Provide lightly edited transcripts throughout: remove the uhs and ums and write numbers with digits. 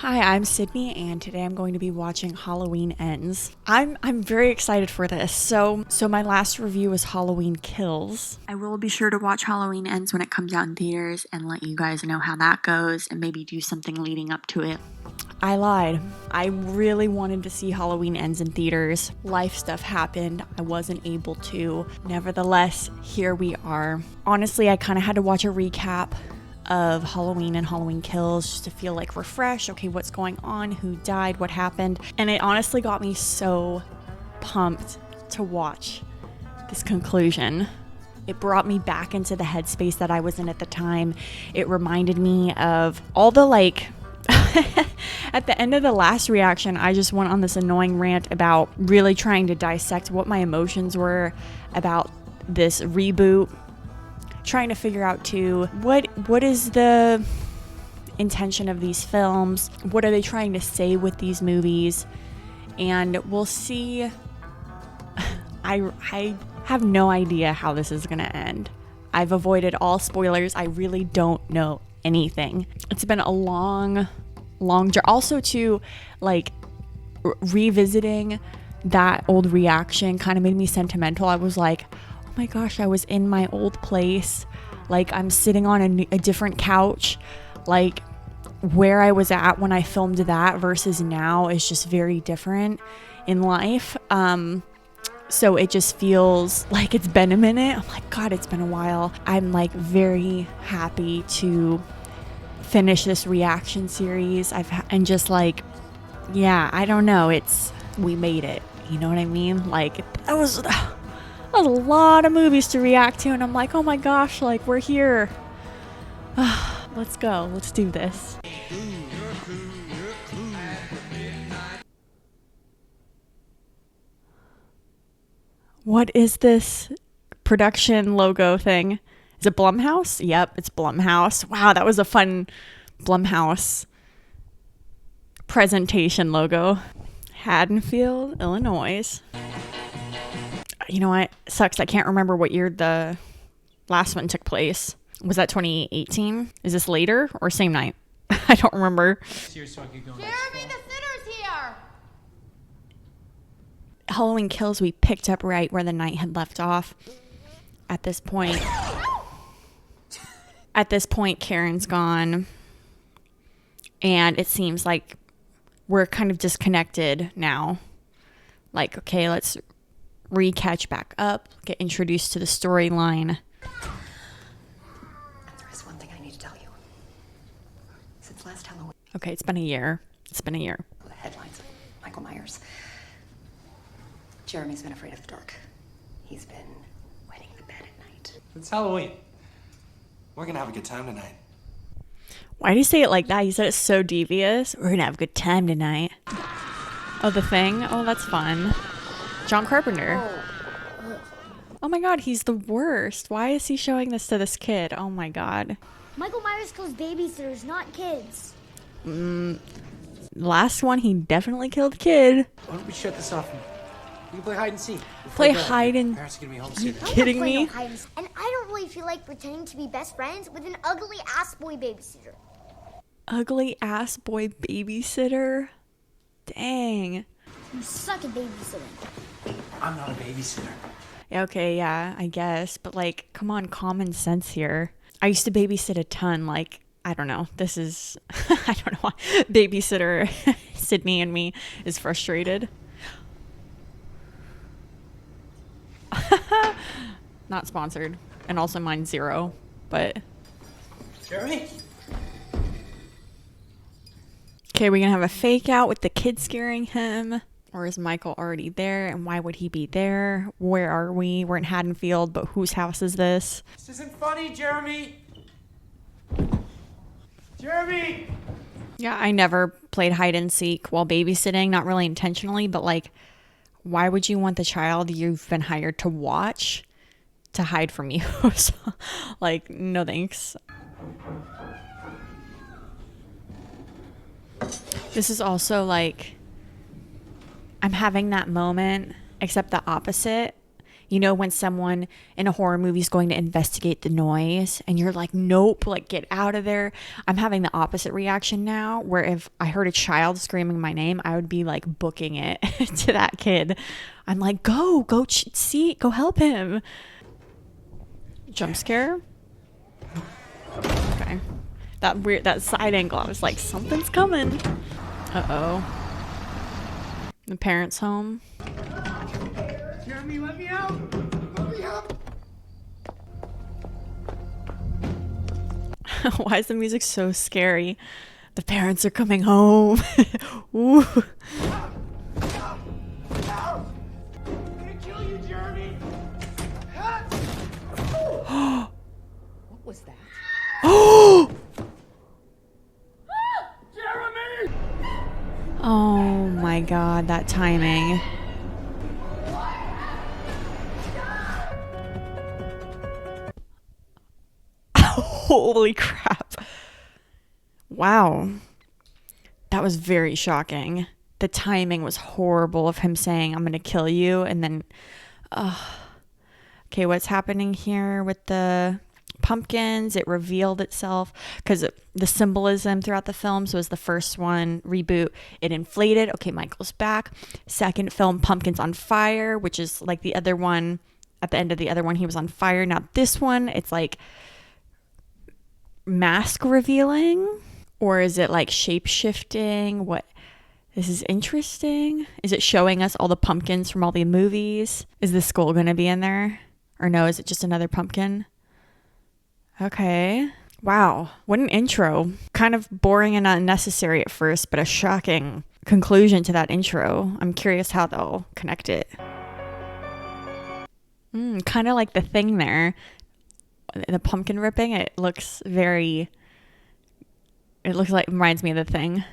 Hi, I'm Sydney, and today I'm going to be watching Halloween Ends. I'm very excited for this. So my last review was Halloween Kills. I will be sure to watch Halloween Ends when it comes out in theaters and let you guys know how that goes and maybe do something leading up to it. I lied. I really wanted to see Halloween Ends in theaters. Life stuff happened. I wasn't able to. Nevertheless, here we are. Honestly, I kind of had to watch a recap of Halloween and Halloween Kills just to feel like refreshed. Okay, what's going on? Who died? What happened? And it honestly got me so pumped to watch this conclusion. It brought me back into the headspace that I was in at the time. It reminded me of all the at the end of the last reaction, I just went on this annoying rant about really trying to dissect what my emotions were about this reboot. Trying to figure out too, what is the intention of these films? What are they trying to say with these movies? And we'll see. I have no idea how this is gonna end. I've avoided all spoilers. I really don't know anything. It's been a long journey. Also too, revisiting that old reaction kind of made me sentimental. I was like, oh my gosh, I was in my old place. Like, I'm sitting on a different couch. Like, where I was at when I filmed that versus now is just very different in life. So it just feels like it's been a minute. I'm like, God, it's been a while. I'm like very happy to finish this reaction series. And just like, yeah, I don't know. We made it. You know what I mean? Like, that was a lot of movies to react to, and I'm like, oh my gosh, like, we're here. Let's go. Let's do this. What is this production logo thing? Is it Blumhouse? Yep, it's Blumhouse. Wow, that was a fun Blumhouse presentation logo. Haddonfield, Illinois. You know what? Sucks. I can't remember what year the last one took place. Was that 2018? Is this later or same night? I don't remember. Jeremy, the sitter's here! Halloween Kills, we picked up right where the night had left off. At this point, Karen's gone. And it seems like we're kind of disconnected now. Like, okay, let's catch back up, get introduced to the storyline. There is one thing I need to tell you. Since last Halloween... Okay, it's been a year. The headlines of Michael Myers. Jeremy's been afraid of the dark. He's been wetting the bed at night. It's Halloween. We're gonna have a good time tonight. Why do you say it like that? You said it so devious. We're gonna have a good time tonight. Oh, The Thing? Oh, that's fun. John Carpenter. Oh my god, he's the worst. Why is he showing this to this kid? Oh my god. Michael Myers kills babysitters, not kids. Last one, he definitely killed a kid. Why don't we shut this off? We can play hide and seek. Play hide and... Parents are gonna be home Are you soon. kidding me? And I don't really feel like pretending to be best friends with an ugly ass boy babysitter. Ugly ass boy babysitter? Dang. You suck at babysitting. I'm not a babysitter. Yeah, okay, yeah, I guess. But like, come on, common sense here. I used to babysit a ton. Like, I don't know. This is... I don't know why. Babysitter Sydney and me is frustrated. Not sponsored. And also mine 0. But... Jeremy? Okay, we're gonna have a fake out with the kid scaring him. Or is Michael already there? And why would he be there? Where are we? We're in Haddonfield, but whose house is this? This isn't funny, Jeremy! Jeremy! Yeah, I never played hide and seek while babysitting. Not really intentionally, but like, why would you want the child you've been hired to watch to hide from you? So, like, no thanks. This is also like... I'm having that moment, except the opposite. You know, when someone in a horror movie is going to investigate the noise and you're like, nope, like get out of there. I'm having the opposite reaction now, where if I heard a child screaming my name, I would be like booking it to that kid. I'm like, go see, go help him. Jump scare. Okay. That side angle, I was like, something's coming. Uh-oh. The parents' home. Jeremy, let me out! Let me out! Why is the music so scary? The parents are coming home. Ooh. I'm gonna kill you, Jeremy! What was that? Oh! Jeremy! Oh my god, that timing. Holy crap. Wow. That was very shocking. The timing was horrible of him saying, I'm going to kill you. And then, okay, what's happening here with the pumpkins? It revealed itself because the symbolism throughout the films was the first one, reboot. It inflated. Okay, Michael's back. Second film, pumpkins on fire, which is like the other one. At the end of the other one, he was on fire. Now this one, it's like mask revealing, or is it like shape shifting? What? This is interesting. Is it showing us all the pumpkins from all the movies? Is the skull going to be in there? Or no, is it just another pumpkin? Okay. Wow. What an intro. Kind of boring and unnecessary at first, but a shocking conclusion to that intro. I'm curious how they'll connect it. Kind of like the thing there. The pumpkin ripping, it looks like, reminds me of the thing.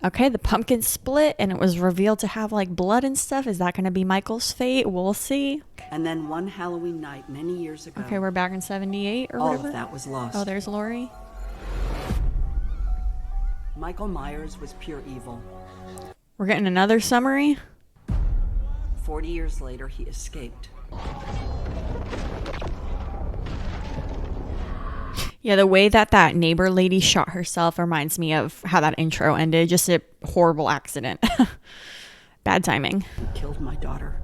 Okay, the pumpkin split and it was revealed to have like blood and stuff. Is that going to be Michael's fate? We'll see. And then one Halloween night many years ago, Okay, we're back in 78 or all whatever. of that was lost. Oh, there's Lori. Michael Myers was pure evil. We're getting another summary. 40 years later, he escaped. Yeah, the way that neighbor lady shot herself reminds me of how that intro ended. Just a horrible accident. Bad timing. He killed my daughter.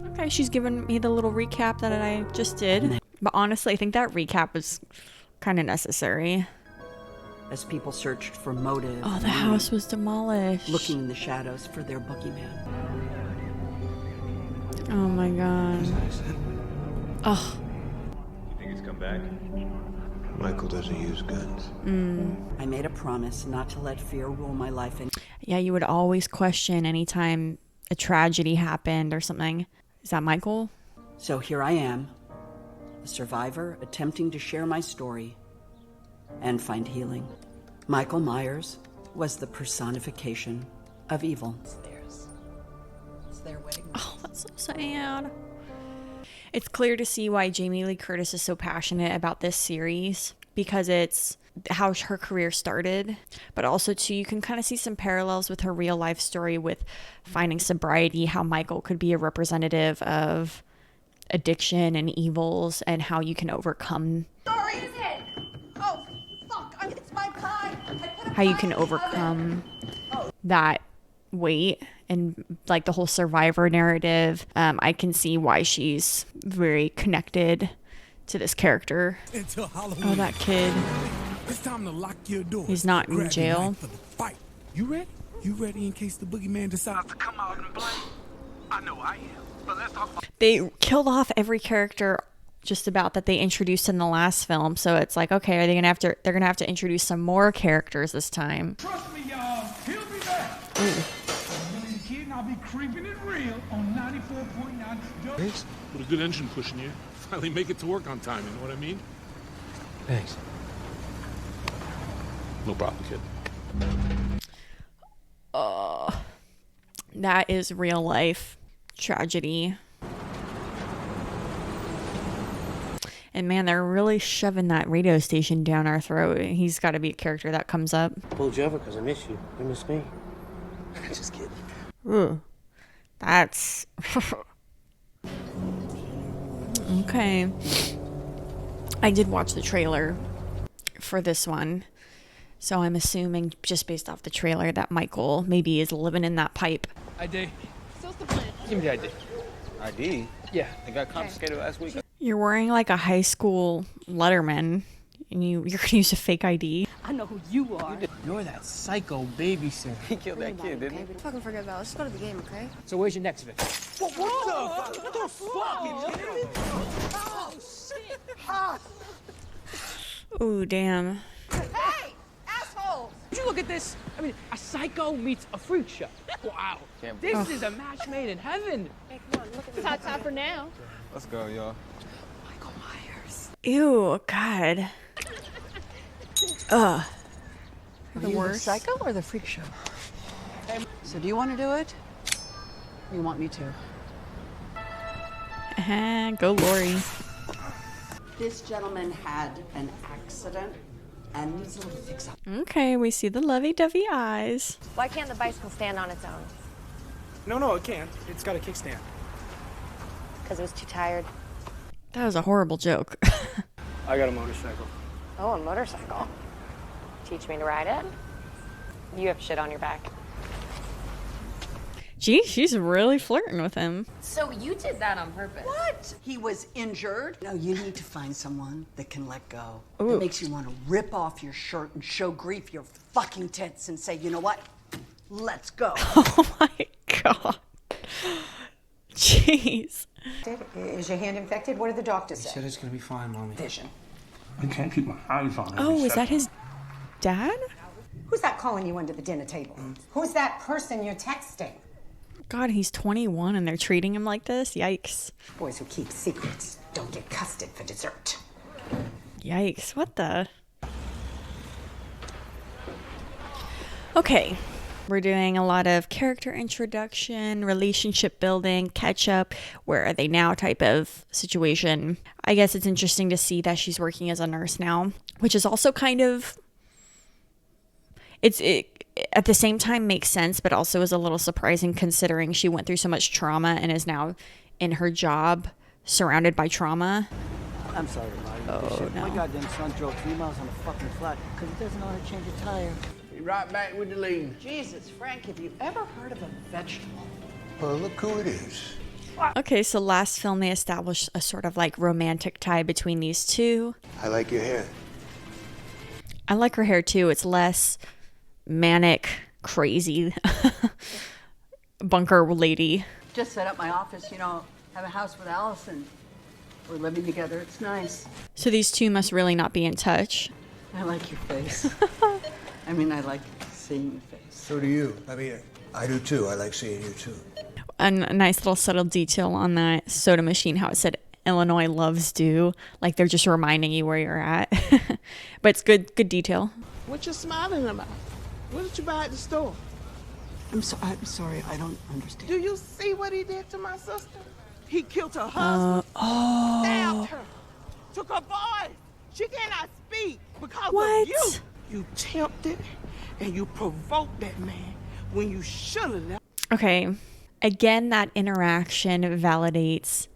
Okay, she's giving me the little recap that I just did. But honestly, I think that recap was kind of necessary. As people searched for motive, Oh, the house was demolished. looking in the shadows for their boogeyman. Oh my god. Oh. You think he's come back? Michael doesn't use guns. I made a promise not to let fear rule my life. And Yeah, you would always question anytime a tragedy happened or something. Is that Michael? so here I am, a survivor attempting to share my story and find healing. Michael Myers was the personification of evil. It's their wedding. Oh, that's so sad. It's clear to see why Jamie Lee Curtis is so passionate about this series, because it's how her career started, but also too, you can kind of see some parallels with her real life story with finding sobriety, how Michael could be a representative of addiction and evils and how you can overcome Sorry, is it? Oh, fuck, it's my pie. how you can overcome that weight and like the whole survivor narrative. I can see why she's very connected to this character. Until Halloween. Oh, that kid. It's time to lock your door. He's not in jail. For the fight. You ready? You ready in case the boogeyman decides to come out and play? I know I am. But let's talk about. They killed off every character just about that they introduced in the last film, so it's like, okay, are they gonna have to? They're gonna have to introduce some more characters this time. Trust me, y'all. He'll be back. Ooh. I'm Billy the Kid, and I'll be creeping it real on 94.9. Thanks. With a good engine pushing you. Finally make it to work on time, you know what I mean? Thanks. No problem, kid. That is real life tragedy. And man, they're really shoving that radio station down our throat. He's got to be a character that comes up. Pulled you over because I miss you. You miss me. Just kidding. Ooh, that's Okay. I did watch the trailer for this one. So I'm assuming, just based off the trailer, that Michael maybe is living in that pipe. ID. So what's the plan? Give me the ID. ID? Yeah. It got confiscated last week. You're wearing like a high school Letterman, and you're gonna use a fake ID. I know who you are. You're that psycho babysitter. He killed that kid, didn't he? Fucking forget about it. Let's go to the game, okay? So where's your next victim? What the fuck? Oh, shit. Ooh, damn. Hey, asshole. Would you look at this? I mean, a psycho meets a freak show. Wow. This is a match made in heaven. Hey, come on, look at this. Top for now. Let's go, y'all. Michael Myers. Ew, God. Ugh. The worst. psycho or the freak show? So do you want to do it? Or you want me to? Go, Lori. This gentleman had an accident and needs a little fix up. Okay, we see the lovey-dovey eyes. Why can't the bicycle stand on its own? No, it can't. It's got a kickstand. Because it was too tired. That was a horrible joke. I got a motorcycle. Oh, a motorcycle. Teach me to ride it? You have shit on your back. Gee, she's really flirting with him. So you did that on purpose? What? He was injured? No, you need to find someone that can let go. Ooh. That makes you want to rip off your shirt and show grief your fucking tits and say, you know what? Let's go. Oh my God. Jeez. Is your hand infected? What did the doctor say? Said it's gonna be fine, Mommy. Vision. I can't keep my eyes on it. Oh, is that his dad? Who's that calling you under the dinner table? Who's that person you're texting? God, he's 21 and they're treating him like this? Yikes. Boys who keep secrets don't get custard for dessert. Yikes. What the? Okay. We're doing a lot of character introduction, relationship building, catch up, where are they now type of situation. I guess it's interesting to see that she's working as a nurse now, which is also kind of, it at the same time makes sense, but also is a little surprising considering she went through so much trauma and is now in her job surrounded by trauma. I'm sorry, Marty. Oh, no. My goddamn son drove 3 miles on a fucking flat because he doesn't know how to change a tire. Be right back with the lead. Jesus, Frank, have you ever heard of a vegetable? Well, look who it is. Okay, so last film they established a sort of like romantic tie between these two. I like your hair. I like her hair too. It's less manic, crazy bunker lady. Just set up my office, you know, have a house with Allison. We're living together. It's nice. So these two must really not be in touch. I like your face. I mean, I like seeing your face. So do you. I mean, I do too. I like seeing you too. A nice little subtle detail on that soda machine, how it said Illinois loves do. Like they're just reminding you where you're at. But it's good detail. What you smiling about? What did you buy at the store? I'm sorry. I don't understand. Do you see what he did to my sister? He killed her husband, stabbed her, took her voice. She cannot speak because What? of you. You tempted and you provoked that man when you should have left. Okay. Again, that interaction validates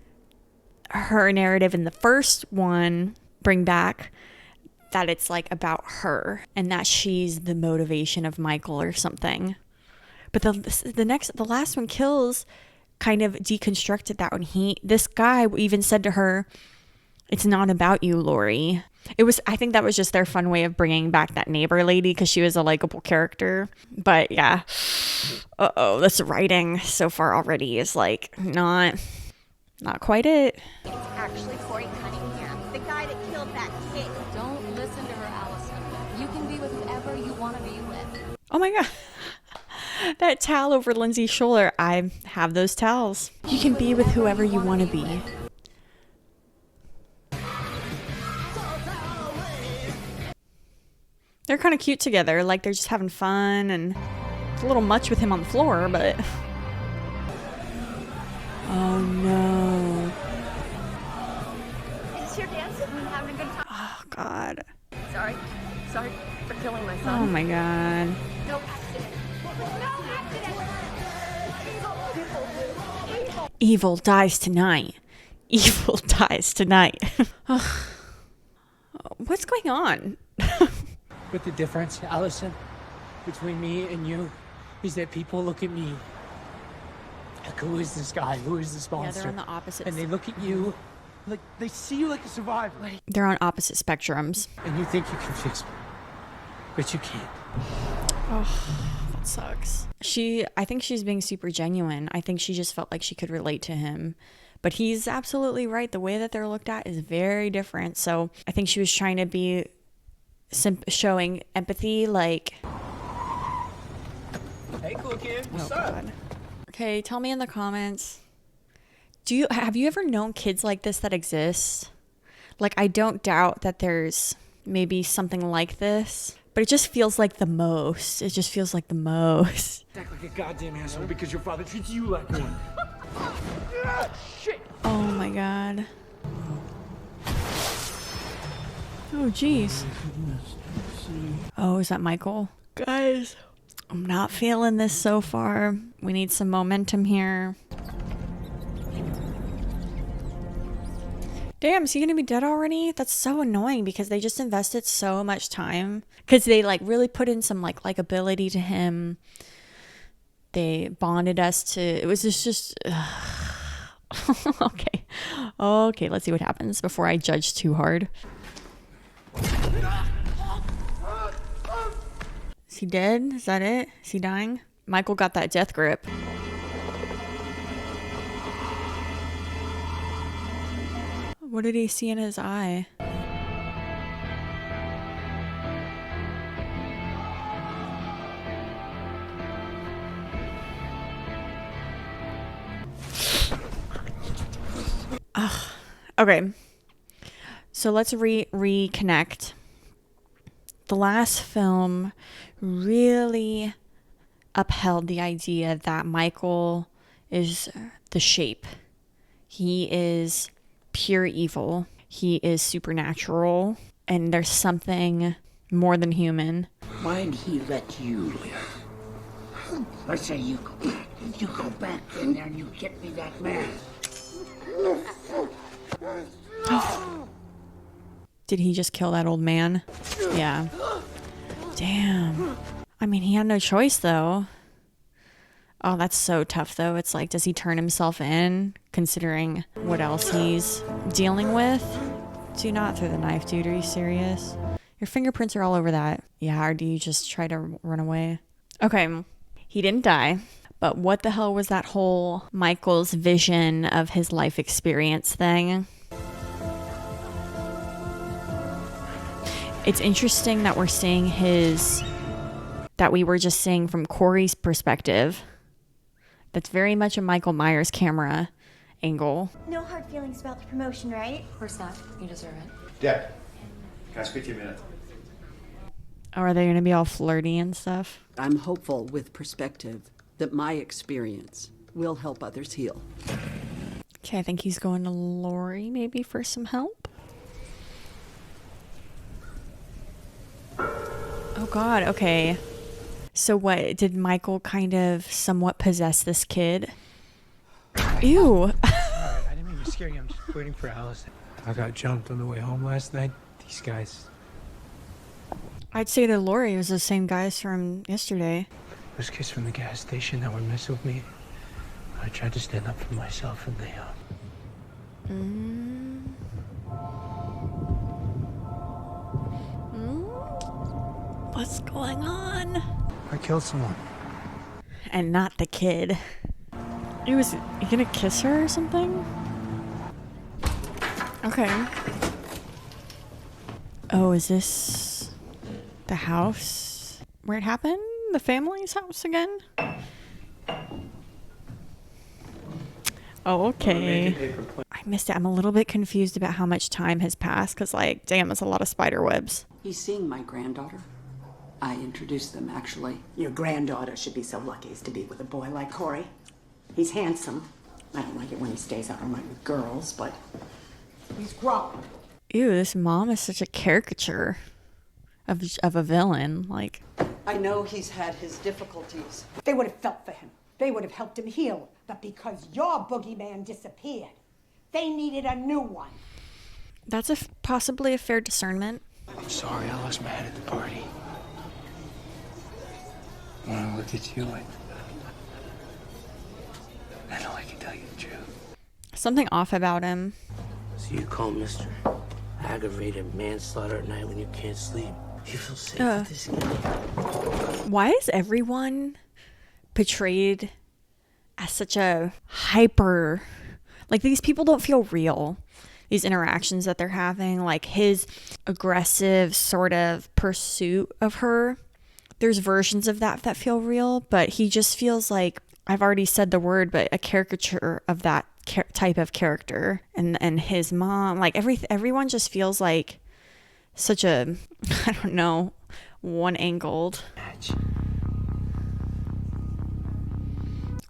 her narrative in the first one, bring back that it's like about her and that she's the motivation of Michael or something. But the last one, Kills, kind of deconstructed that when this guy even said to her, it's not about you, Lori. I think that was just their fun way of bringing back that neighbor lady because she was a likable character. But yeah, this writing so far already is like not quite it. It's actually Corey Cunningham, the guy that killed that kid. Don't listen to her, Allison. You can be with whoever you want to be with. Oh my God. That towel over Lindsay's shoulder. I have those towels. You can be with whoever you want to be. They're kind of cute together. Like they're just having fun and it's a little much with him on the floor, but... Oh no. Is your dancing and having a good time? Oh God. Sorry for killing my son. Oh my God. No accident. No accident. Evil dies tonight. evil dies tonight. What's going on? But the difference, Allison, between me and you is that people look at me like, who is this guy? Who is this monster? Yeah, they're on the opposite. And they look at you like they see you like a survivor. They're on opposite spectrums. And you think you can fix me, but you can't. Oh, that sucks. I think she's being super genuine. I think she just felt like she could relate to him. But he's absolutely right. The way that they're looked at is very different. So I think she was trying to be showing empathy, like... Hey, cool kid. What's up? God. Okay, tell me in the comments. Have you ever known kids like this that exist? Like, I don't doubt that there's maybe something like this, but it just feels like the most. It just feels like the most. Act like a goddamn asshole because your father treats you like one. Shit. Oh my god. Oh jeez. Oh, is that Michael? Guys, I'm not feeling this so far. We need some momentum here. Damn, is he gonna be dead already? That's so annoying because they just invested so much time. Because they like really put in some likability to him. They bonded us to... It was just... Okay, let's see what happens before I judge too hard. Is he dead? Is that it? Is he dying? Michael got that death grip. What did he see in his eye? Ugh. Okay. So let's reconnect. The last film really upheld the idea that Michael is the shape. He is pure evil. He is supernatural. And there's something more than human. Why'd he let you live? Let's say you go back. You go back in there and you get me that man. Did he just kill that old man? Yeah. Damn. I mean, he had no choice, though. Oh, that's so tough, though. It's like, does he turn himself in, considering what else he's dealing with? Do not throw the knife, dude. Are you serious? Your fingerprints are all over that. Yeah, or do you just try to run away? Okay, he didn't die. But what the hell was that whole Michael's vision of his life experience thing? It's interesting that we're seeing that we were just seeing from Corey's perspective. That's very much a Michael Myers camera angle. No hard feelings about the promotion, right? Of course not. You deserve it. Deb, can I speak to you a minute? Oh, are they going to be all flirty and stuff? I'm hopeful with perspective that my experience will help others heal. Okay, I think he's going to Lori maybe for some help. Oh god, okay. So what, did Michael kind of somewhat possess this kid? Ew. Alright, I didn't mean to scare you. I'm just waiting for Allison. I got jumped on the way home last night. These guys. I'd say that Lori was the same guys from yesterday. Those kids from the gas station that were messing with me. I tried to stand up for myself and they, What's going on? I killed someone. And not the kid. You gonna kiss her or something? Okay. Oh, is this the house where it happened? The family's house again? Oh, okay. I missed it. I'm a little bit confused about how much time has passed because, like, damn, it's a lot of spider webs. He's seeing my granddaughter. I introduced them, actually. Your granddaughter should be so lucky as to be with a boy like Corey. He's handsome. I don't like it when he stays out around with girls, but he's grown. Ew, this mom is such a caricature of a villain. Like, I know he's had his difficulties. They would have felt for him. They would have helped him heal. But because your boogeyman disappeared, They needed a new one. That's possibly a fair discernment. I'm sorry, I lost my head at the party. When I look at you, I know I can tell you the truth. Something off about him. So you call Mr. Aggravated manslaughter at night when you can't sleep. You feel safe with this guy. Why is everyone portrayed as such a hyper... Like, these people don't feel real. These interactions that they're having, like his aggressive sort of pursuit of her. There's versions of that feel real, but he just feels like, I've already said the word, but a caricature of that type of character. And his mom, like everyone just feels like such a, I don't know, one-angled.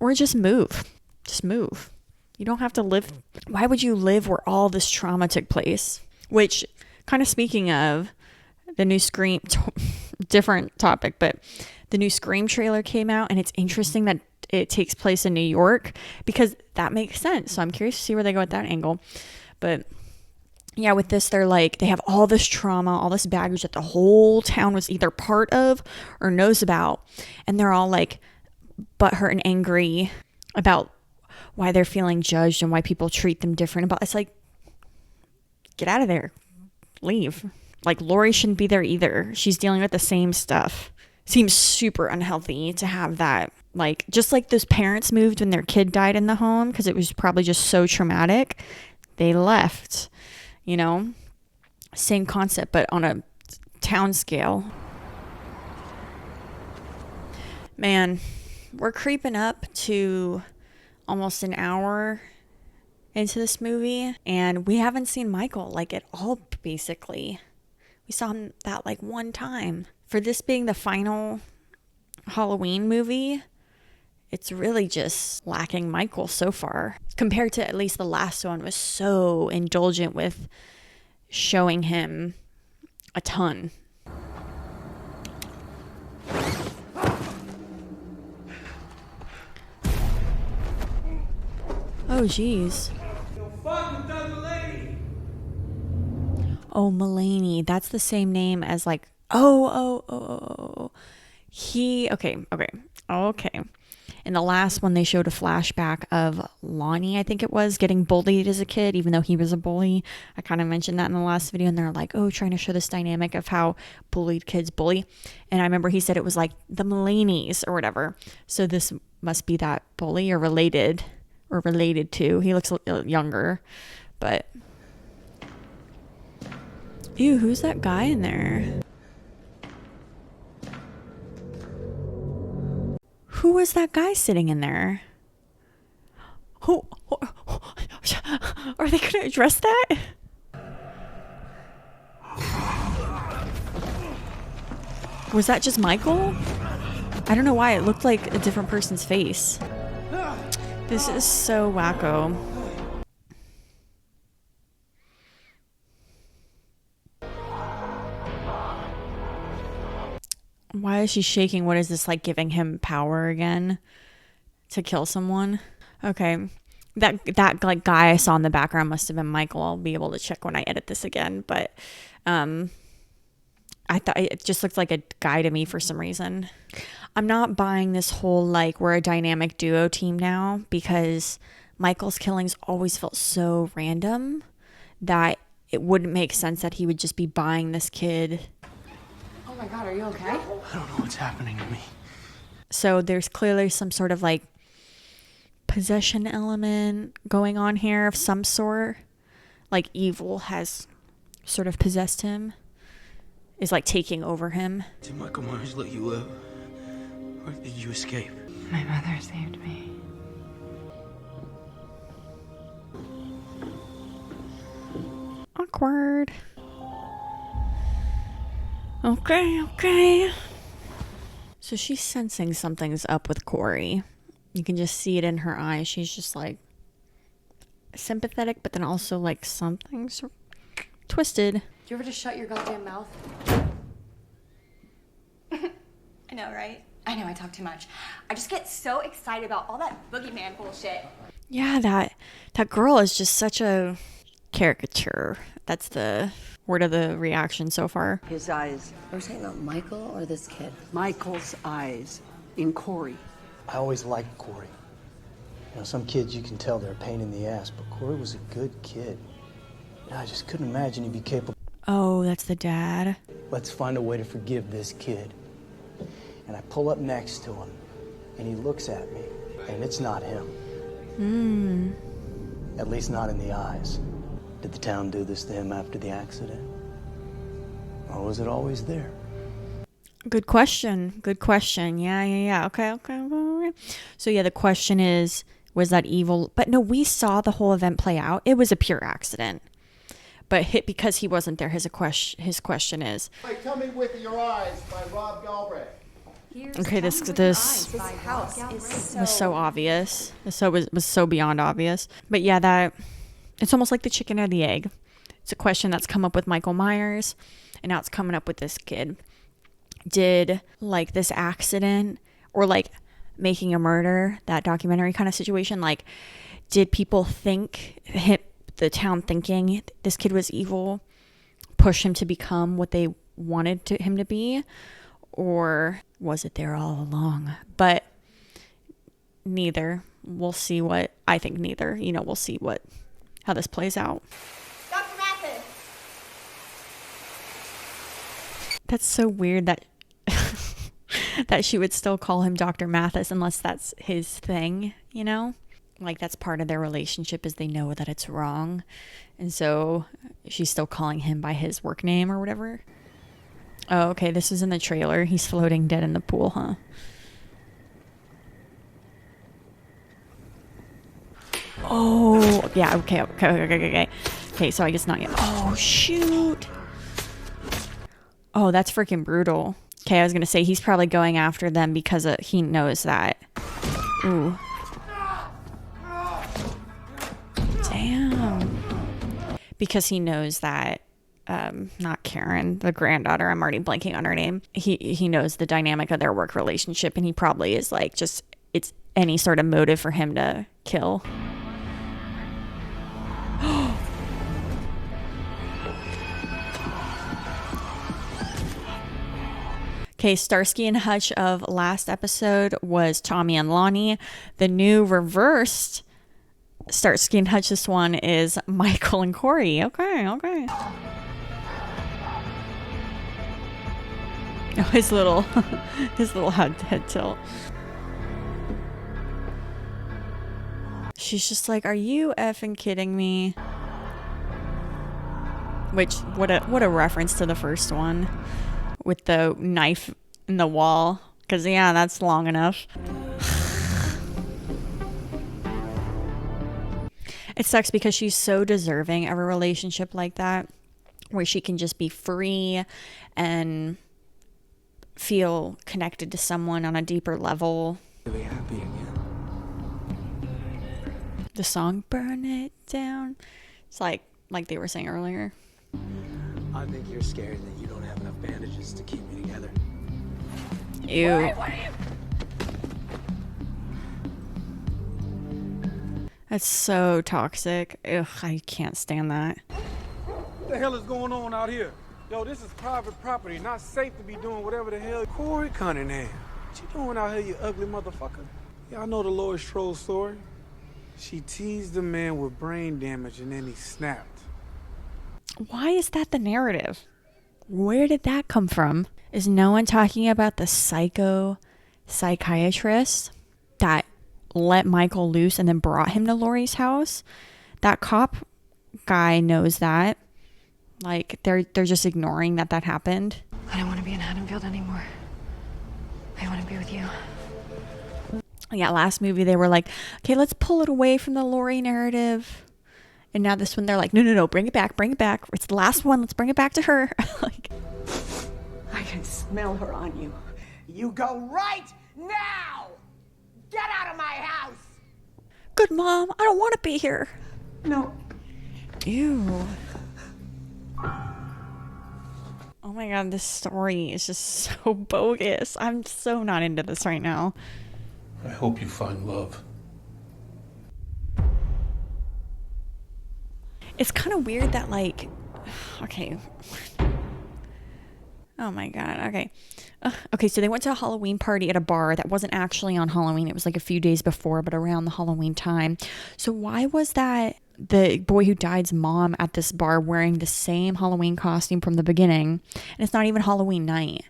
Or just move. Just move. You don't have to live. Why would you live where all this trauma took place? Which, kind of speaking of, the new Scream, different topic, but the new Scream trailer came out, and it's interesting that it takes place in New York because that makes sense. So I'm curious to see where they go with that angle. But yeah, with this, they're like, they have all this trauma, all this baggage that the whole town was either part of or knows about. And they're all like butthurt and angry about why they're feeling judged and why people treat them different. But it's like, get out of there. Leave. Like, Lori shouldn't be there either. She's dealing with the same stuff. Seems super unhealthy to have that. Like, just like those parents moved when their kid died in the home because it was probably just so traumatic. They left, you know? Same concept, but on a town scale. Man, we're creeping up to almost an hour into this movie, and we haven't seen Michael like at all, basically. We saw him that like one time. For this being the final Halloween movie, it's really just lacking Michael so far. Compared to at least the last one was so indulgent with showing him a ton. Oh, jeez. Oh, Mulaney. That's the same name as like, he, okay. In the last one, they showed a flashback of Lonnie, I think it was, getting bullied as a kid, even though he was a bully. I kind of mentioned that in the last video, and they're like, oh, trying to show this dynamic of how bullied kids bully. And I remember he said it was like the Mulaney's or whatever. So this must be that bully or related to. He looks younger, but ew, who's that guy in there? Who was that guy sitting in there? Who are they going to address that? Was that just Michael? I don't know why it looked like a different person's face. This is so wacko. Why is she shaking? What is this, like giving him power again to kill someone? Okay. That like guy I saw in the background must have been Michael. I'll be able to check when I edit this again, but I thought it just looked like a guy to me for some reason. I'm not buying this whole like we're a dynamic duo team now, because Michael's killings always felt so random that it wouldn't make sense that he would just be buying this kid. Oh my God, are you okay? I don't know what's happening to me. So there's clearly some sort of like possession element going on here of some sort. Like evil has sort of possessed him, is like taking over him. Did Michael Myers let you live? Or did you escape? My mother saved me. Awkward. Okay. So she's sensing something's up with Corey. You can just see it in her eyes. She's just like sympathetic, but then also like something's twisted. Do you ever just shut your goddamn mouth? I know, right? I know I talk too much. I just get so excited about all that boogeyman bullshit. Yeah, that girl is just such a caricature. That's the word of the reaction so far. His eyes. We're talking about Michael or this kid? Michael's eyes in Corey. I always liked Corey. You know, some kids you can tell they're a pain in the ass, but Corey was a good kid. I just couldn't imagine he'd be capable. Oh, that's the dad. Let's find a way to forgive this kid. And I pull up next to him, and he looks at me, and it's not him. At least not in the eyes. Did the town do this to him after the accident? Or was it always there? Good question. Good question. Yeah. Okay. So yeah, the question is, was that evil? But no, we saw the whole event play out. It was a pure accident. But because he wasn't there, his question is. Hey, Tell Me With Your Eyes by Rob Galbraith. Okay, this house was so obvious. Was so beyond obvious. But yeah, that it's almost like the chicken or the egg. It's a question that's come up with Michael Myers, and now it's coming up with this kid. Did like this accident or like Making a Murder, that documentary kind of situation, like did people think the town thinking this kid was evil push him to become what they wanted him to be, or was it there all along? But neither. We'll see what I think. Neither. We'll see how this plays out. Dr. Mathis! That's so weird that that she would still call him Dr. Mathis unless that's his thing, Like that's part of their relationship is they know that it's wrong. And so she's still calling him by his work name or whatever. Oh, okay. This is in the trailer. He's floating dead in the pool, huh? Oh, yeah. Okay. Okay, so I guess not yet. Oh, shoot. Oh, that's freaking brutal. Okay, I was going to say he's probably going after them because he knows that. Ooh. Damn. Because he knows that, not Karen, the granddaughter, I'm already blanking on her name. He knows the dynamic of their work relationship, and he probably is like, it's any sort of motive for him to kill. Okay, Starsky and Hutch of last episode was Tommy and Lonnie. The new reversed Starsky and Hutch this one is Michael and Corey. Okay. Oh, his little head tilt. She's just like, "Are you effing kidding me?" Which what a reference to the first one with the knife in the wall. Because yeah, that's long enough. It sucks because she's so deserving of a relationship like that, where she can just be free and feel connected to someone on a deeper level. Really happy again. The song "Burn It Down," it's like they were saying earlier. I think you're scared that you don't have enough bandages to keep me together. Ew. That's so toxic. Ugh, I can't stand that. What the hell is going on out here? Yo, this is private property, not safe to be doing whatever the hell. Corey Cunningham, what you doing out here, you ugly motherfucker? Y'all know the Lois Troll story? She teased the man with brain damage and then he snapped. Why is that the narrative? Where did that come from? Is no one talking about the psychiatrist that let Michael loose and then brought him to Laurie's house? That cop guy knows that. Like, they're just ignoring that happened. I don't want to be in Haddonfield anymore. I want to be with you. Yeah, last movie they were like, okay, let's pull it away from the Laurie narrative. And now this one they're like, no, bring it back. It's the last one. Let's bring it back to her. Like, I can smell her on you. You go right now! Get out of my house! good mom, I don't want to be here. No. Ew. Oh my god, this story is just so bogus. I'm so not into this right now. I hope you find love. It's kind of weird that, like, okay. Oh my God. Okay. Okay, so they went to a Halloween party at a bar that wasn't actually on Halloween. It was like a few days before, but around the Halloween time. So why was that the boy who died's mom at this bar wearing the same Halloween costume from the beginning? And it's not even Halloween night.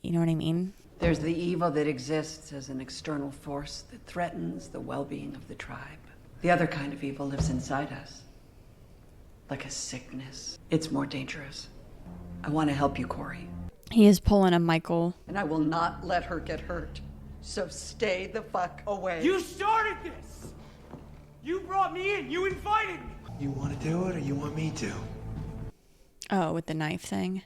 You know what I mean? There's the evil that exists as an external force that threatens the well-being of the tribe. The other kind of evil lives inside us, like a sickness. It's more dangerous. I want to help you, Corey. He is pulling a Michael. And I will not let her get hurt. So stay the fuck away. You started this! You brought me in! You invited me! You want to do it or you want me to? Oh, with the knife thing.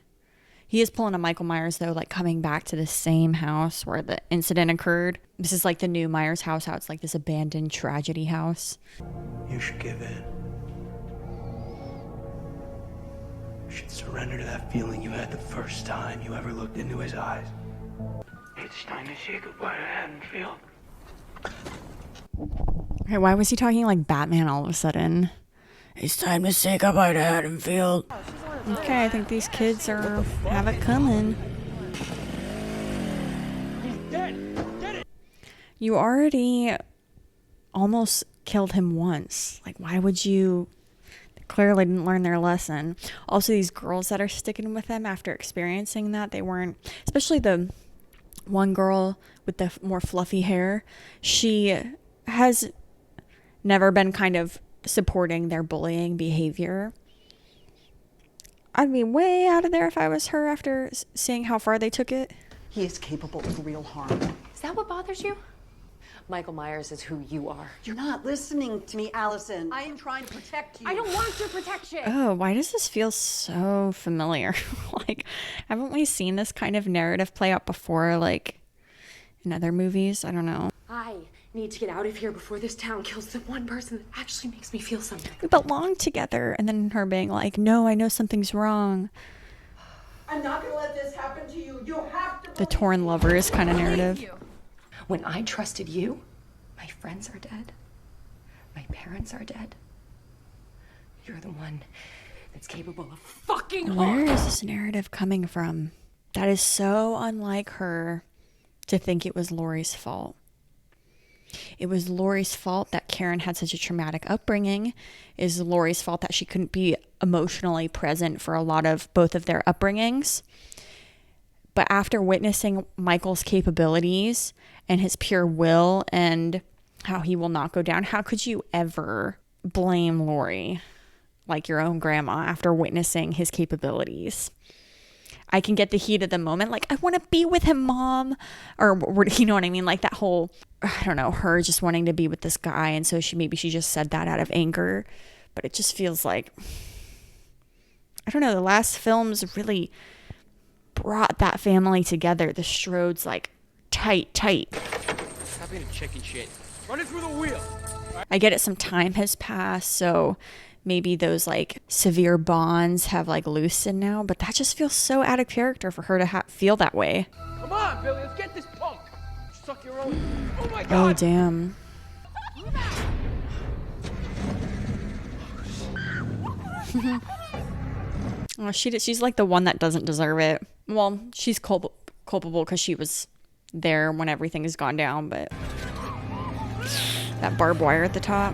He is pulling a Michael Myers, though, like coming back to the same house where the incident occurred. This is like the new Myers house, how it's like this abandoned tragedy house. You should give in. You should surrender to that feeling you had the first time you ever looked into his eyes. It's time to say goodbye to Haddonfield. Okay, why was he talking like Batman all of a sudden? It's time to say goodbye to Haddonfield. Okay, I think these kids have it coming. He's dead! Get it! You already almost killed him once. Like, why would you? They clearly didn't learn their lesson. Also, these girls that are sticking with them after experiencing that, they weren't, especially the one girl with the more fluffy hair. She has never been kind of supporting their bullying behavior. I'd be way out of there if I was her after seeing how far they took it. He is capable of real harm. Is that what bothers you? Michael Myers is who you are. You're not listening to me, Allison. I am trying to protect you. I don't want your protection. Oh, why does this feel so familiar? Like, haven't we seen this kind of narrative play out before, like, in other movies? I don't know. I need to get out of here before this town kills the one person that actually makes me feel something. We belong together. And then her being like, no, I know something's wrong. I'm not gonna let this happen to you. You have to. The torn lovers kind of narrative. When I trusted you, my friends are dead. My parents are dead. You're the one that's capable of fucking harm. Where is this narrative coming from? That is so unlike her to think it was Lori's fault. It was Lori's fault that Karen had such a traumatic upbringing. It is Lori's fault that she couldn't be emotionally present for a lot of both of their upbringings. But after witnessing Michael's capabilities and his pure will and how he will not go down, how could you ever blame Lori like your own grandma after witnessing his capabilities? I can get the heat of the moment, like, I want to be with him, Mom. Or, you know what I mean? Like that whole, I don't know, her just wanting to be with this guy. And so she just said that out of anger. But it just feels like, I don't know, the last films really brought that family together. The Strode's like tight. Stop being a chicken shit. Run it through the wheel. I get it, some time has passed, so maybe those like severe bonds have like loosened now, but that just feels so out of character for her to feel that way. Come on, Billy, let's get this punk. Suck your own. Oh my God. Oh, damn. Oh, she's like the one that doesn't deserve it. Well, she's culpable because she was there when everything has gone down, but that barbed wire at the top.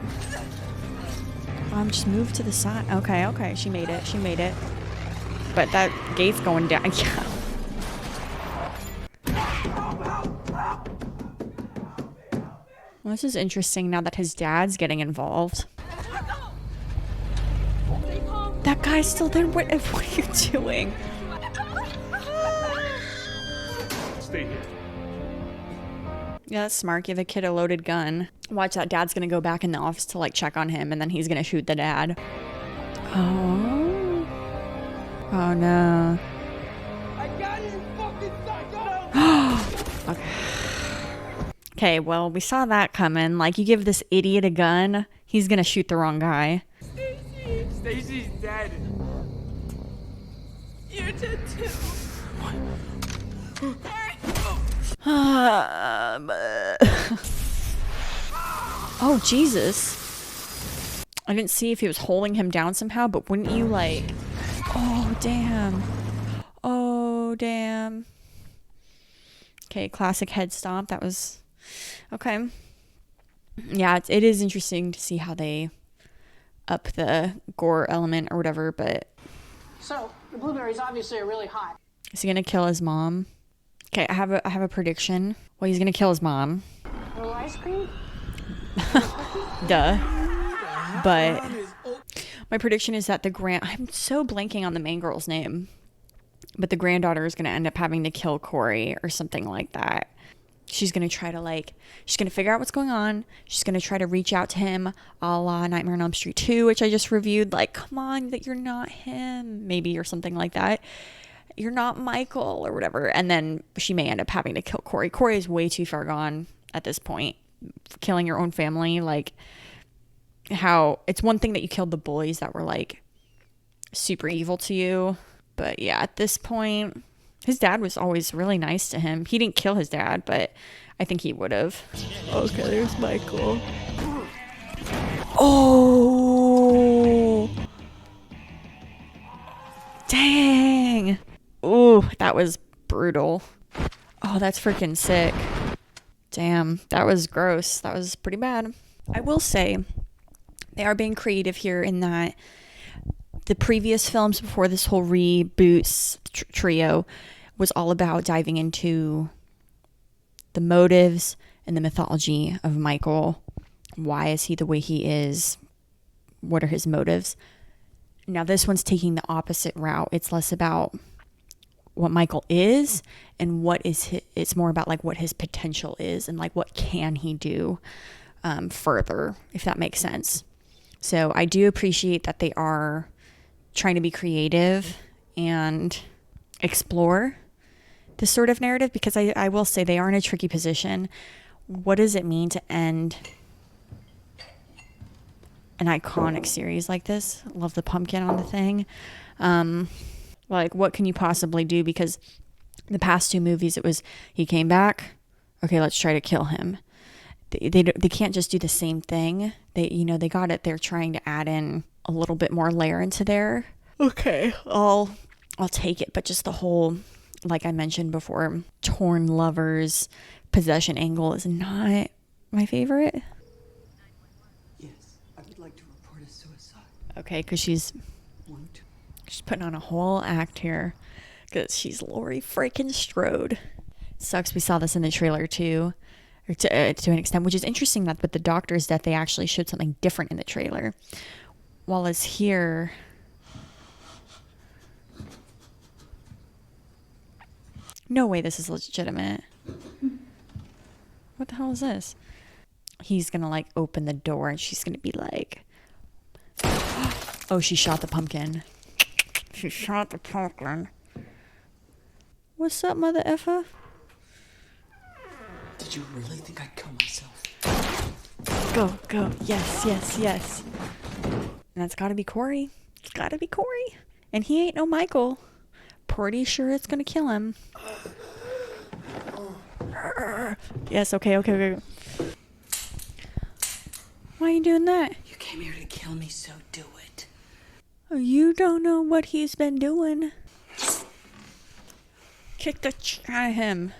Just move to the side. Okay, she made it. But that gate's going down. Yeah. Well, this is interesting now that his dad's getting involved. That guy's still there. What are you doing? Stay here. Yeah, that's smart. Give a kid a loaded gun. Watch that dad's gonna go back in the office to like check on him, and then he's gonna shoot the dad. Oh no. I got you, fucking psycho! Okay, well, we saw that coming. Like, you give this idiot a gun, he's gonna shoot the wrong guy. Stacy's dead. You're dead too. Oh, Jesus. I didn't see if he was holding him down somehow, but wouldn't you like... Oh, damn. Oh, damn. Okay, classic head stomp. That was... Okay. Yeah, it is interesting to see how they up the gore element or whatever, but... So, the blueberries obviously are really hot. Is he gonna kill his mom? Okay, I have a prediction. Well, he's gonna kill his mom. A little ice cream? Duh. But my prediction is that I'm so blanking on the main girl's name. But the granddaughter is gonna end up having to kill Corey or something like that. She's gonna try to she's gonna figure out what's going on. She's gonna try to reach out to him, a la Nightmare on Elm Street 2, which I just reviewed. Like, come on, that you're not him, maybe, or something like that. You're not Michael or whatever. And then she may end up having to kill Corey. Corey is way too far gone at this point. Killing your own family, like, how it's one thing that you killed the bullies that were like super evil to you, but yeah, at this point, his dad was always really nice to him. He didn't kill his dad, but I think he would have. Okay, there's Michael. Oh, dang. Ooh, that was brutal. Oh, that's freaking sick. Damn, that was gross. That was pretty bad. I will say they are being creative here in that the previous films before this whole reboots trio was all about diving into the motives and the mythology of Michael. Why is he the way he is? What are his motives? Now this one's taking the opposite route. It's less about what Michael is and what is it's more about like what his potential is and like what can he do further, if that makes sense. So I do appreciate that they are trying to be creative and explore this sort of narrative, because I will say they are in a tricky position. What does it mean to end an iconic series like this? Love the pumpkin on the thing. Like, what can you possibly do? Because the past two movies, it was he came back. Okay, let's try to kill him. They can't just do the same thing. They got it. They're trying to add in a little bit more layer into there. Okay, I'll take it. But just the whole, like I mentioned before, torn lovers possession angle is not my favorite. Yes, I would like to report a suicide. Okay, because she's putting on a whole act here. Because she's Laurie freaking Strode. Sucks we saw this in the trailer too. Or to an extent, which is interesting that with the doctor's death, they actually showed something different in the trailer. While as here... No way this is legitimate. What the hell is this? He's gonna like open the door and she's gonna be like... Oh, she shot the pumpkin. She shot the pumpkin. What's up, mother effer? Did you really think I'd kill myself? Go. Yes. And that's gotta be Corey. It's gotta be Corey. And he ain't no Michael. Pretty sure it's gonna kill him. Yes, okay. Why are you doing that? You came here to kill me, so do it. You don't know what he's been doing. Kick the shit out of him.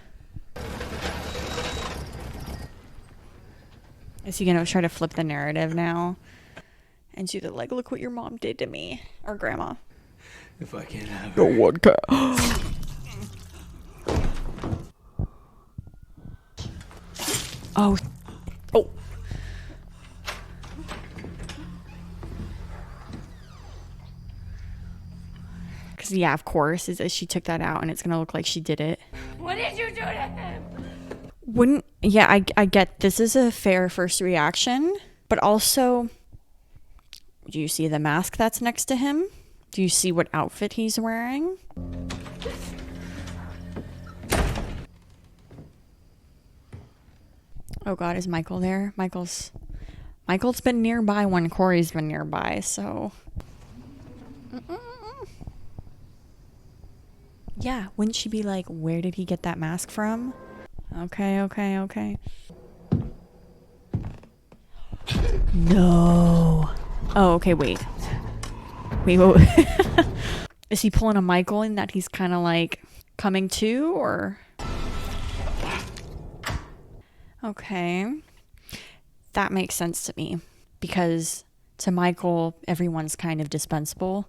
Is he gonna try to flip the narrative now? And do the like, look what your mom did to me. Or grandma. If I can't have The her. one cat. Oh. Because, yeah, of course, she took that out and it's going to look like she did it. What did you do to him? I get this is a fair first reaction, but also, do you see the mask that's next to him? Do you see what outfit he's wearing? Oh God, is Michael there? Michael's been nearby when Corey's been nearby, so. Yeah, wouldn't she be like, where did he get that mask from? Okay. No. Oh, okay, wait. Wait. Is he pulling a Michael in that he's kind of like coming to, or? Okay. That makes sense to me, because to Michael, everyone's kind of disposable.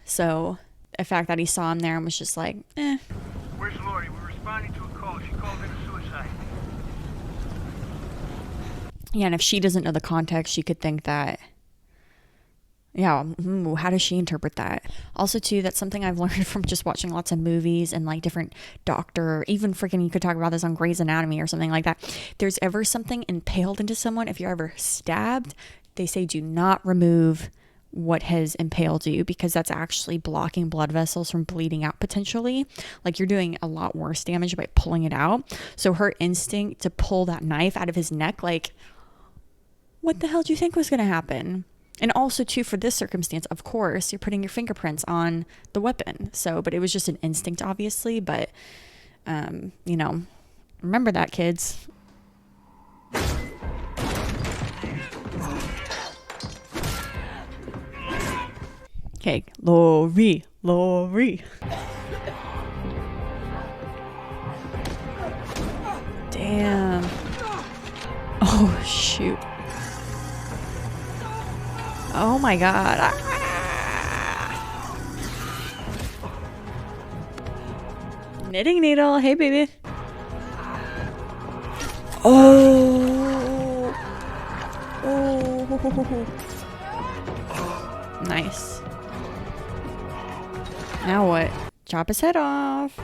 So the fact that he saw him there and was just like, eh. Where's Lori? We're responding to a call. She called in a suicide. Yeah, and if she doesn't know the context, she could think that, yeah, how does she interpret that? Also, too, that's something I've learned from just watching lots of movies and like different doctor, even freaking, you could talk about this on Grey's Anatomy or something like that. If there's ever something impaled into someone, if you're ever stabbed, they say do not remove what has impaled you, because that's actually blocking blood vessels from bleeding out potentially. Like, you're doing a lot worse damage by pulling it out. So her instinct to pull that knife out of his neck, like, what the hell do you think was going to happen? And also, too, for this circumstance, of course, you're putting your fingerprints on the weapon. So, but it was just an instinct, obviously. But, you know, remember that, kids. Okay, Lori. Damn. Oh, shoot. Oh my god. Knitting needle. Hey, baby. Oh. Nice. Now what? Chop his head off.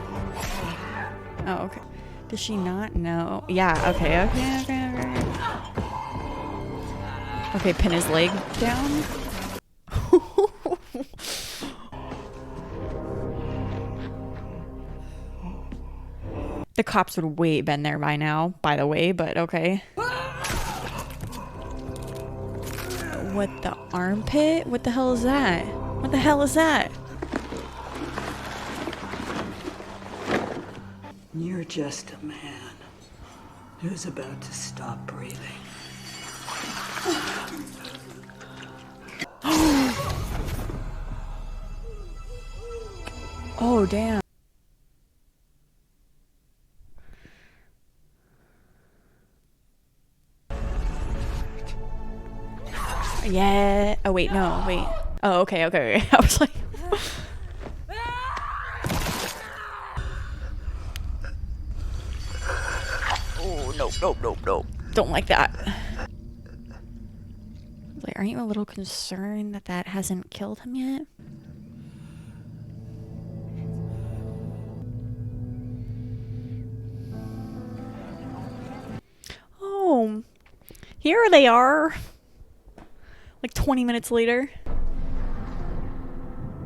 Oh, okay. Does she not know? Yeah, okay. Okay, pin his leg down. The cops would have way been there by now, by the way, but okay. What the armpit? What the hell is that? What the hell is that? You're just a man who's about to stop breathing. Oh, damn. Yeah. Oh, wait, no, wait. Oh, okay. I was like... Oh, nope. Don't like that. Like, aren't you a little concerned that that hasn't killed him yet? Oh, here they are. Like 20 minutes later.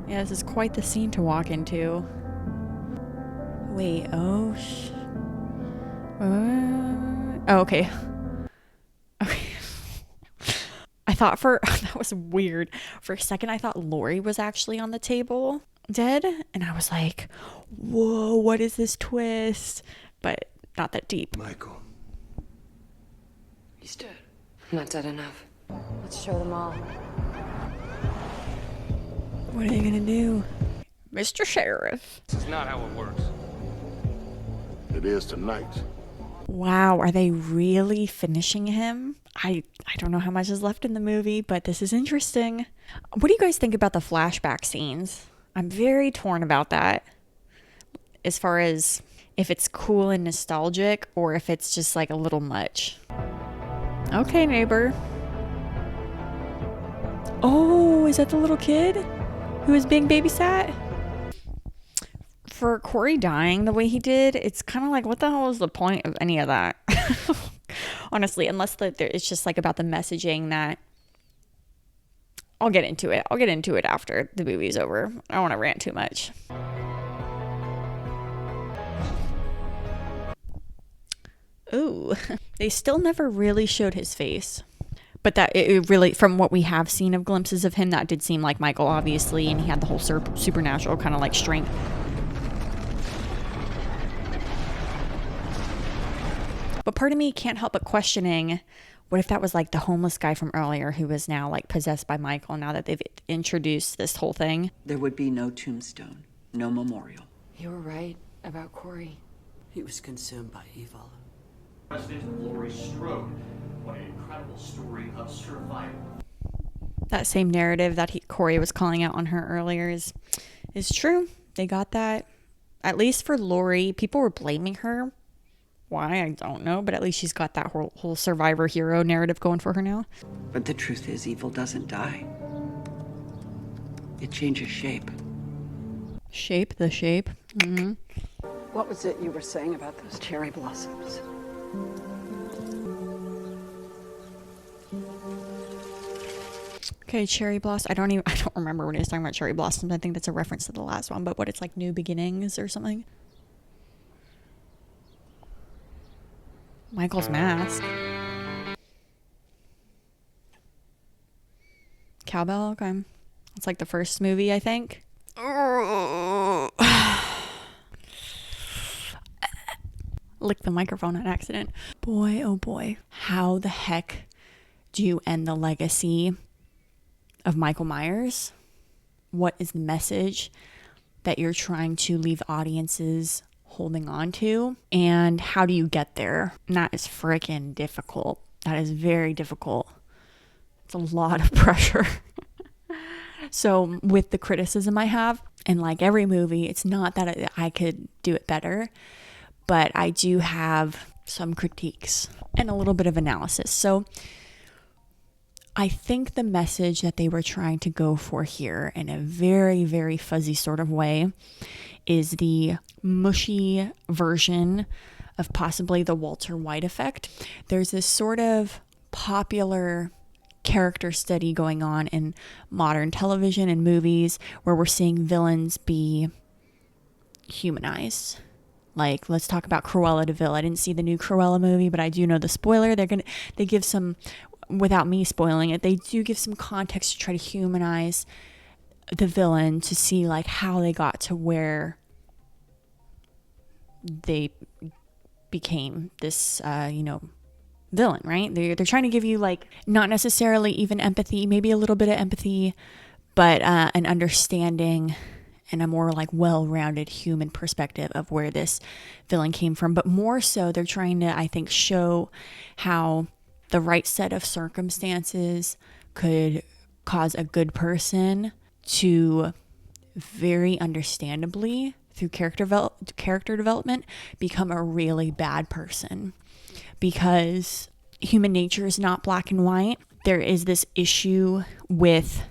Yeah, this is quite the scene to walk into. Wait, oh, oh, okay. I thought that was weird. For a second, I thought Lori was actually on the table, dead. And I was like, whoa, what is this twist? But not that deep. Michael. He's dead. Not dead enough. Let's show them all. What are they gonna do? Mr. Sheriff. This is not how it works. It is tonight. Wow, are they really finishing him? I don't know how much is left in the movie, but this is interesting. What do you guys think about the flashback scenes? I'm very torn about that. As far as if it's cool and nostalgic or if it's just like a little much. Okay, neighbor. Oh, is that the little kid who is being babysat? For Corey dying the way he did, it's kind of like, what the hell is the point of any of that? Honestly, unless it's just like about the messaging that... I'll get into it. I'll get into it after the movie's over. I don't want to rant too much. Ooh. They still never really showed his face. But that it really, from what we have seen of glimpses of him, that did seem like Michael, obviously, and he had the whole supernatural kind of like strength. But part of me can't help but questioning What if that was like the homeless guy from earlier who was now like possessed by Michael now that they've introduced this whole thing? There would be no tombstone, no memorial. You were right about Corey. He was consumed by evil. President Laurie Strode. What an incredible story of survival. That same narrative that Corey was calling out on her earlier is true. They got that. At least for Laurie, people were blaming her. Why, I don't know, but at least she's got that whole survivor hero narrative going for her now. But the truth is, evil doesn't die. It changes shape. Shape, the shape. Mm-hmm. What was it you were saying about those cherry blossoms? Okay, cherry blossom. I don't remember when he was talking about cherry blossoms. I think that's a reference to the last one, but what, it's like new beginnings or something? Michael's mask. Cowbell, okay. It's like the first movie, I think. Lick the microphone on accident. Boy, oh boy. How the heck do you end the legacy of Michael Myers? What is the message that you're trying to leave audiences holding on to? And how do you get there? And that is freaking difficult. That is very difficult. It's a lot of pressure. So with the criticism I have, and like every movie, it's not that I could do it better, but I do have some critiques and a little bit of analysis. So I think the message that they were trying to go for here in a very, very fuzzy sort of way is the mushy version of possibly the Walter White effect. There's this sort of popular character study going on in modern television and movies where we're seeing villains be humanized. Like, let's talk about Cruella de Vil. I didn't see the new Cruella movie, but I do know the spoiler. They give some, without me spoiling it, they do give some context to try to humanize the villain to see like how they got to where they became this, villain, right? They're trying to give you like not necessarily even empathy, maybe a little bit of empathy, but an understanding and a more like well-rounded human perspective of where this villain came from. But more so, they're trying to, I think, show how the right set of circumstances could cause a good person to very understandably, through character development, become a really bad person. Because human nature is not black and white. There is this issue with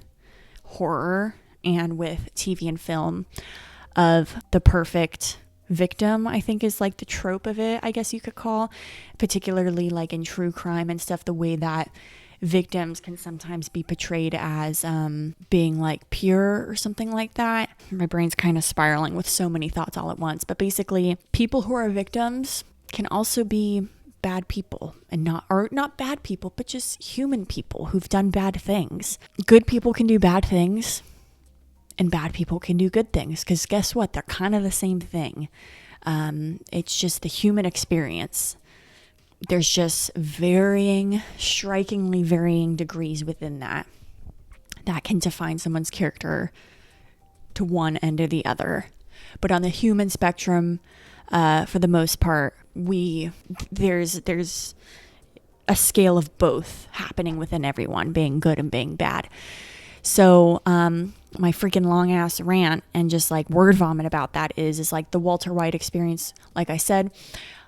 horror and with TV and film of the perfect victim, I think is like the trope of it, I guess you could call, particularly like in true crime and stuff, the way that victims can sometimes be portrayed as being like pure or something like that. My brain's kind of spiraling with so many thoughts all at once, but basically people who are victims can also be bad people, and not bad people, but just human people who've done bad things. Good people can do bad things, and bad people can do good things, because guess what? They're kind of the same thing. It's just the human experience. There's just strikingly varying degrees within that can define someone's character to one end or the other. But on the human spectrum, for the most part, there's a scale of both happening within everyone, being good and being bad. So my freaking long ass rant and just like word vomit about that is like the Walter White experience. Like I said,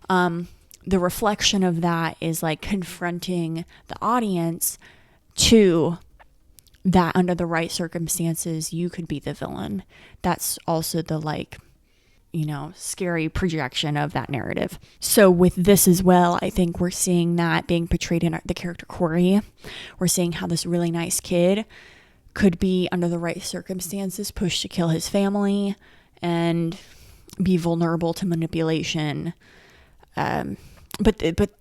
the reflection of that is like confronting the audience to that under the right circumstances, you could be the villain. That's also the like, scary projection of that narrative. So with this as well, I think we're seeing that being portrayed in the character Corey. We're seeing how this really nice kid could be, under the right circumstances, pushed to kill his family and be vulnerable to manipulation. But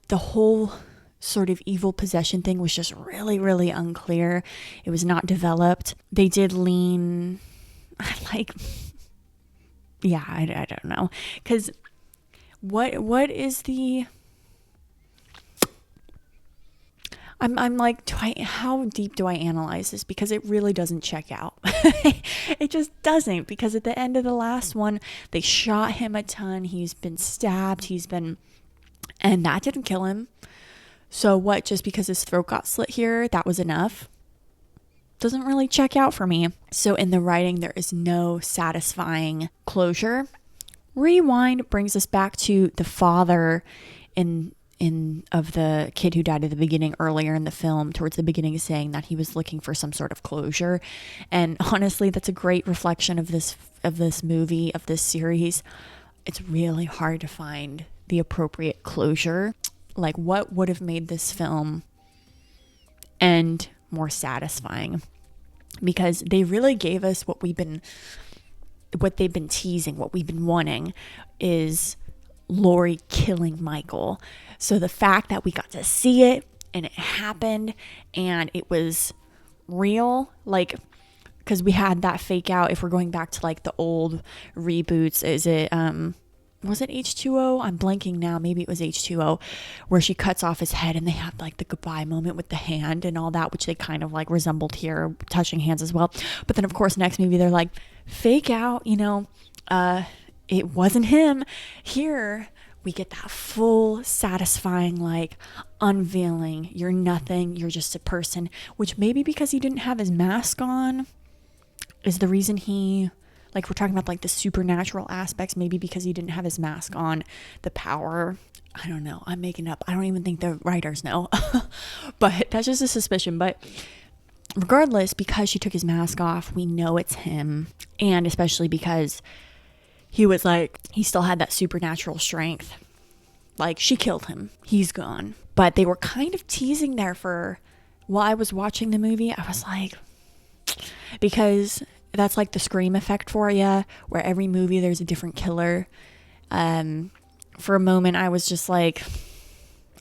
the whole sort of evil possession thing was just really, really unclear. It was not developed. They did lean like... Yeah, I don't know. Because what is the... I'm like, how deep do I analyze this? Because it really doesn't check out. It just doesn't, because at the end of the last one, they shot him a ton. He's been stabbed. And that didn't kill him. So what, just because his throat got slit here, that was enough? Doesn't really check out for me. So in the writing, there is no satisfying closure. Rewind brings us back to the father of the kid who died at the beginning, earlier in the film, towards the beginning, saying that he was looking for some sort of closure. And honestly, that's a great reflection of this movie, of this series. It's really hard to find the appropriate closure. Like, what would have made this film end more satisfying? Because they really gave us what they've been teasing, what we've been wanting, is Laurie killing Michael. So the fact that we got to see it and it happened and it was real, like, because we had that fake out. If we're going back to like the old reboots, was it H2O? I'm blanking now. Maybe it was H2O, where she cuts off his head and they have like the goodbye moment with the hand and all that, which they kind of like resembled here, touching hands as well. But then of course next movie they're like, fake out, it wasn't him. Here we get that full satisfying like unveiling. You're nothing, you're just a person, which maybe because he didn't have his mask on is the reason he, like, we're talking about like the supernatural aspects, maybe because he didn't have his mask on, the power, I don't know, I'm making up, I don't even think the writers know. But that's just a suspicion. But regardless, because she took his mask off, we know it's him. And especially because he was like, he still had that supernatural strength. Like, she killed him, he's gone. But they were kind of teasing there for, while I was watching the movie, I was like, because that's like the Scream effect for you, where every movie there's a different killer. For a moment I was just like,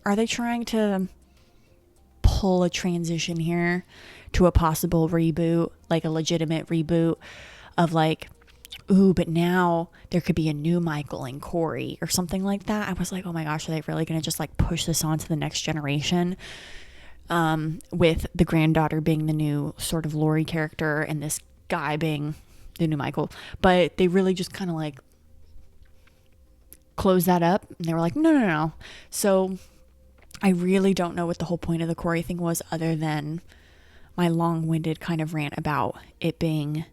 are they trying to pull a transition here to a possible reboot, like a legitimate reboot of like, ooh, but now there could be a new Michael and Corey or something like that? I was like, oh my gosh, are they really going to just like push this on to the next generation? With the granddaughter being the new sort of Laurie character and this guy being the new Michael. But they really just kind of like closed that up, and they were like, no. So I really don't know what the whole point of the Corey thing was, other than my long-winded kind of rant about it being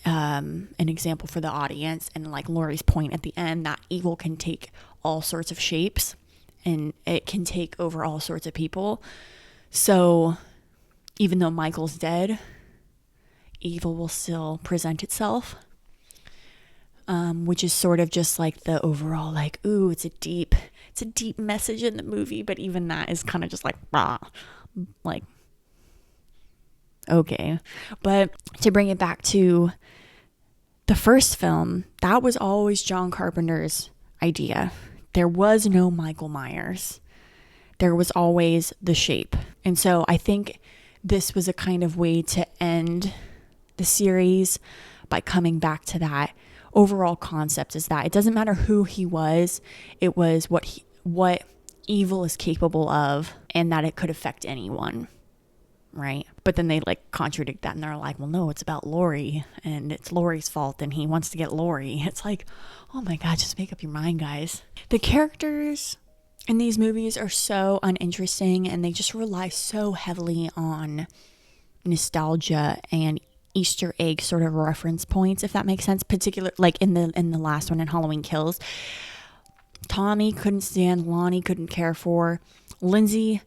an example for the audience, and like Laurie's point at the end that evil can take all sorts of shapes and it can take over all sorts of people. So even though Michael's dead, evil will still present itself, which is sort of just like the overall like, ooh, it's a deep message in the movie. But even that is kind of just like, like, okay. But to bring it back to the first film, that was always John Carpenter's idea. There was no Michael Myers. There was always the shape. And so I think this was a kind of way to end the series by coming back to that overall concept, is that it doesn't matter who he was, it was what evil is capable of, and that it could affect anyone, right? But then they like contradict that, and they're like, well, no, it's about Laurie and it's Laurie's fault and he wants to get Laurie. It's like, oh my God, just make up your mind, guys. The characters in these movies are so uninteresting, and they just rely so heavily on nostalgia and Easter egg sort of reference points, if that makes sense. Particular, like in the last one, in Halloween Kills, Tommy couldn't stand, Lonnie couldn't care for, Lindsay,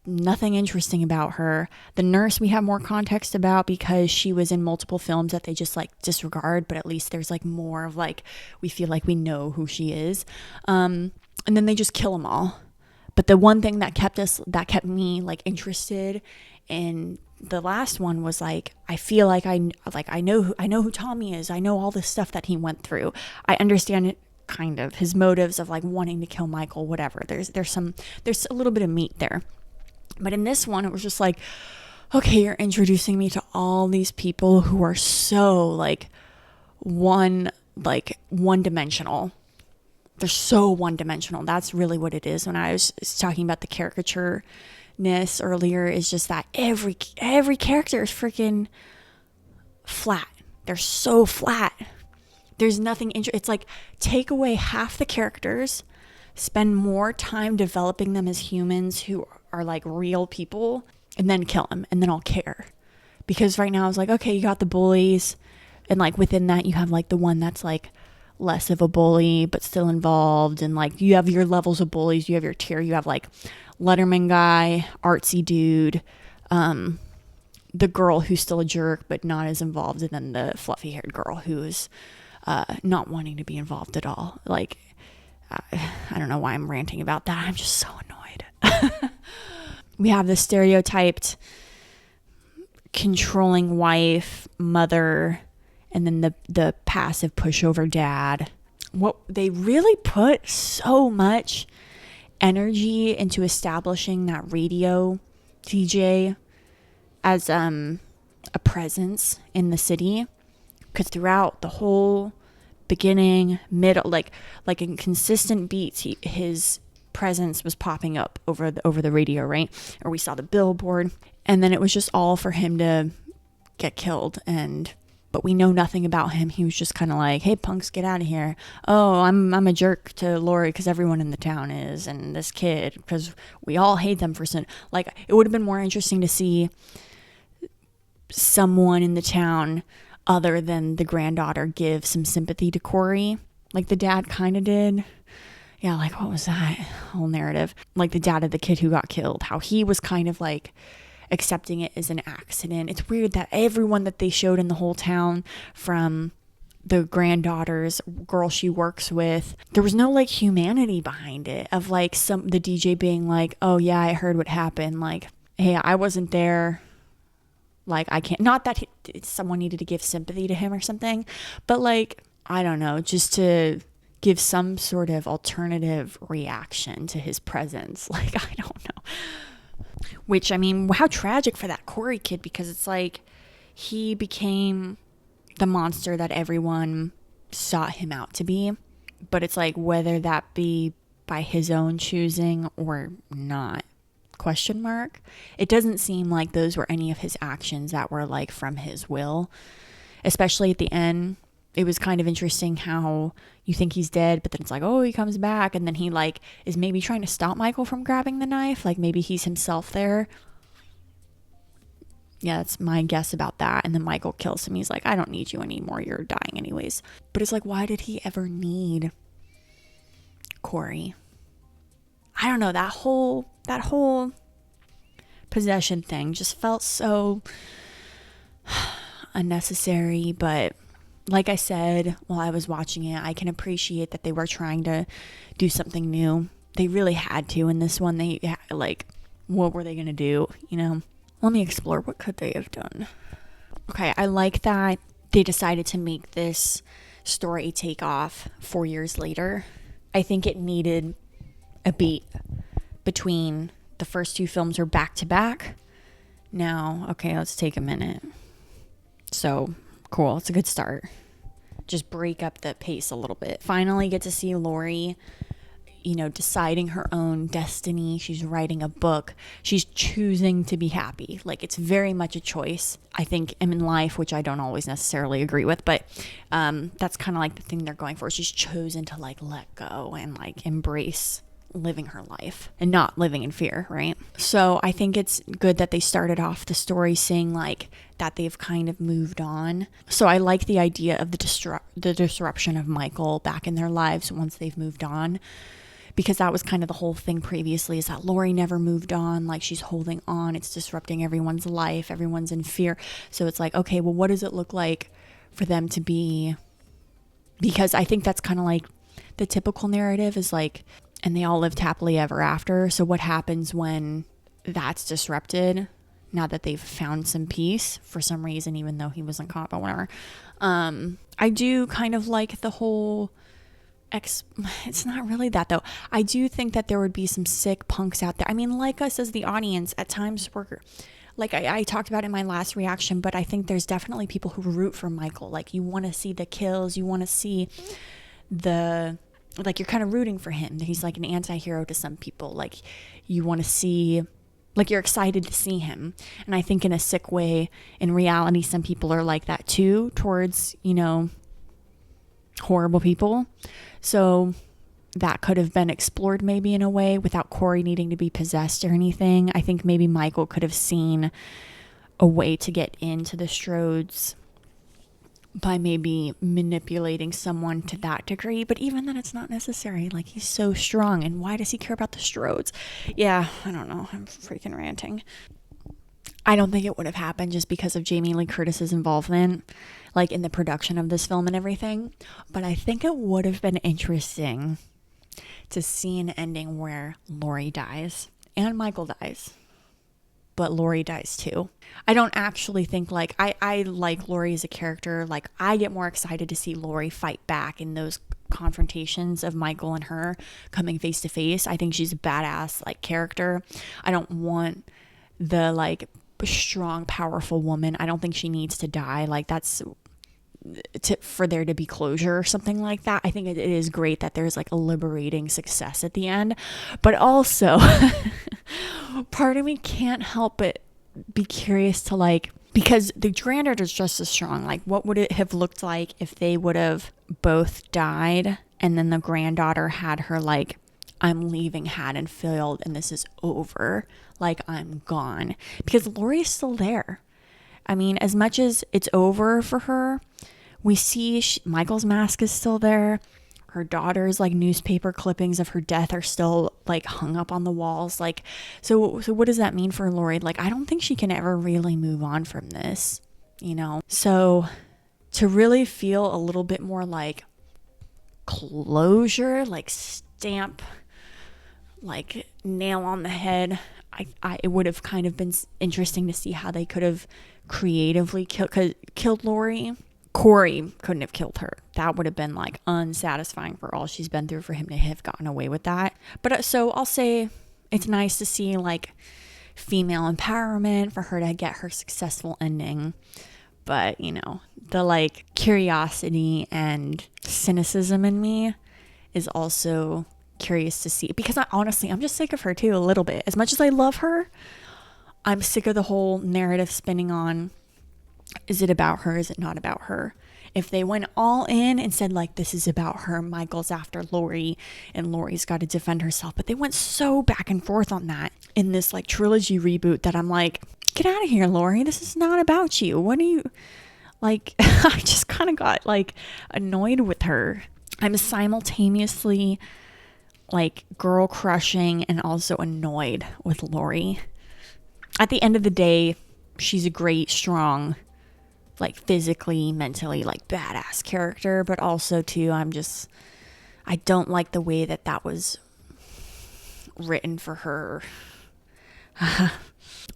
nothing interesting about her. The nurse we have more context about because she was in multiple films that they just like disregard, but at least there's like more of like, we feel like we know who she is. And then they just kill them all. But the one thing that kept me like interested in the last one was like, I feel like I know who Tommy is. I know all the stuff that he went through. I understand it, kind of his motives of like wanting to kill Michael, whatever. There's a little bit of meat there. But in this one, it was just like, okay, you're introducing me to all these people who are so like one-dimensional. They're so one-dimensional. That's really what it is. When I was talking about the caricature earlier is just that every character is freaking flat. They're so flat. There's nothing it's like, take away half the characters, spend more time developing them as humans who are like real people, and then kill them, and then I'll care. Because right now it's like, okay, you got the bullies, and like within that you have like the one that's like less of a bully but still involved, and like you have your levels of bullies, you have your tier, you have like Letterman guy, artsy dude, the girl who's still a jerk but not as involved, and then the fluffy haired girl who's not wanting to be involved at all. Like I don't know why I'm ranting about that. I'm just so annoyed. We have the stereotyped controlling wife, mother, and then the passive pushover dad. What they really put so much energy into establishing that radio DJ as a presence in the city, because throughout the whole beginning, middle, like in consistent beats, his presence was popping up over the radio, right? Or we saw the billboard, and then it was just all for him to get killed. But we know nothing about him. He was just kind of like, hey punks, get out of here. Oh, I'm a jerk to Lori because everyone in the town is, and this kid because we all hate them for sin. Like, it would have been more interesting to see someone in the town other than the granddaughter give some sympathy to Corey, like the dad kind of did. Yeah, like what was that whole narrative? Like the dad of the kid who got killed, how he was kind of like accepting it as an accident. It's weird that everyone that they showed in the whole town, from the granddaughter's girl she works with, there was no like humanity behind it, of like the DJ being like, oh yeah, I heard what happened, like, hey, I wasn't there, like I can't, not that someone needed to give sympathy to him or something, but like, I don't know, just to give some sort of alternative reaction to his presence. Like, I don't know. Which, I mean, how tragic for that Corey kid, because it's like he became the monster that everyone sought him out to be. But it's like, whether that be by his own choosing or not, question mark. It doesn't seem like those were any of his actions that were like from his will, especially at the end. It was kind of interesting how you think he's dead, but then it's like, oh, he comes back, and then he like is maybe trying to stop Michael from grabbing the knife, like maybe he's himself there. Yeah, that's my guess about that. And then Michael kills him. He's like, I don't need you anymore, you're dying anyways. But it's like, why did he ever need Corey? I don't know, that whole possession thing just felt so unnecessary. But like I said while I was watching it, I can appreciate that they were trying to do something new. They really had to in this one. They like, what were they gonna do, you know? Let me explore, what could they have done? Okay, I like that they decided to make this story take off 4 years later. I think it needed a beat between the first two films are back to back. Now, okay, let's take a minute. So cool, it's a good start. Just break up the pace a little bit. Finally get to see Lori, you know, deciding her own destiny. She's writing a book. She's choosing to be happy. Like, it's very much a choice, I think, in life, which I don't always necessarily agree with, but that's kind of like the thing they're going for. She's chosen to like let go and like embrace living her life and not living in fear, right? So I think it's good that they started off the story saying like that they've kind of moved on. So I like the idea of the disruption of Michael back in their lives once they've moved on, because that was kind of the whole thing previously, is that Lori never moved on. Like, she's holding on. It's disrupting everyone's life. Everyone's in fear. So it's like, okay, well, what does it look like for them to be? Because I think that's kind of like the typical narrative is like, and they all lived happily ever after. So what happens when that's disrupted now that they've found some peace for some reason, even though he wasn't caught, but whatever. I do kind of like the whole it's not really that though. I do think that there would be some sick punks out there. I mean, like us as the audience, at times we're like, I talked about in my last reaction, but I think there's definitely people who root for Michael. Like, you want to see the kills, you want to see like, you're kind of rooting for him. He's like an anti-hero to some people. Like, you want to see Like, you're excited to see him. And I think in a sick way, in reality, some people are like that too towards, you know, horrible people. So that could have been explored maybe in a way without Corey needing to be possessed or anything. I think maybe Michael could have seen a way to get into the Strodes by maybe manipulating someone to that degree. But even then, it's not necessary. Like, he's so strong, and why does he care about the Strodes? Yeah, I don't know. I'm freaking ranting. I don't think it would have happened just because of Jamie Lee Curtis's involvement, like in the production of this film and everything. But I think it would have been interesting to see an ending where Laurie dies and Michael dies, but Laurie dies too. I don't actually think, like, I like Laurie as a character. Like, I get more excited to see Laurie fight back in those confrontations of Michael and her coming face to face. I think she's a badass, like, character. I don't want the, like, strong, powerful woman. I don't think she needs to die. Like, that's for there to be closure or something like that. I think it is great that there's like a liberating success at the end, but also part of me can't help but be curious to, like, because the granddaughter is just as strong. Like, what would it have looked like if they would have both died and then the granddaughter had her, like, I'm leaving Haddonfield and this is over. Like, I'm gone. Because Laurie's still there. I mean, as much as it's over for her, we see Michael's mask is still there. Her daughter's, like, newspaper clippings of her death are still, like, hung up on the walls. Like, so what does that mean for Laurie? Like, I don't think she can ever really move on from this, you know? So to really feel a little bit more like closure, like stamp, like nail on the head, it would have kind of been interesting to see how they could have creatively killed Laurie. Corey couldn't have killed her. That would have been, like, unsatisfying for all she's been through for him to have gotten away with that. But so I'll say it's nice to see, like, female empowerment for her to get her successful ending. But, you know, the, like, curiosity and cynicism in me is also curious to see, because I'm just sick of her too, a little bit. As much as I love her, I'm sick of the whole narrative spinning on, is it about her? Is it not about her? If they went all in and said, like, this is about her, Michael's after Laurie and Laurie's got to defend herself. But they went so back and forth on that in this, like, trilogy reboot that I'm like, get out of here, Laurie. This is not about you. What do you, like, I just kind of got, like, annoyed with her. I'm simultaneously, like, girl crushing and also annoyed with Laurie. At the end of the day, she's a great, strong, like, physically, mentally, like, badass character, but also too, I don't like the way that was written for her.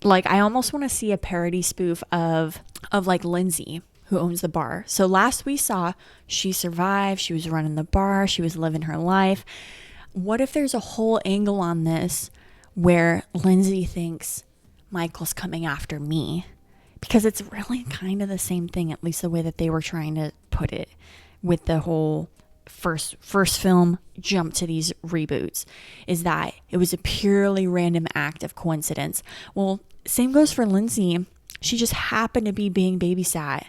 Like, I almost want to see a parody spoof of like Lindsay, who owns the bar. So last we saw, she survived, she was running the bar, she was living her life. What if there's a whole angle on this where Lindsay thinks Michael's coming after me? Because it's really kind of the same thing, at least the way that they were trying to put it with the whole first film jump to these reboots, is that it was a purely random act of coincidence. Well, same goes for Lindsay. She just happened to be being babysat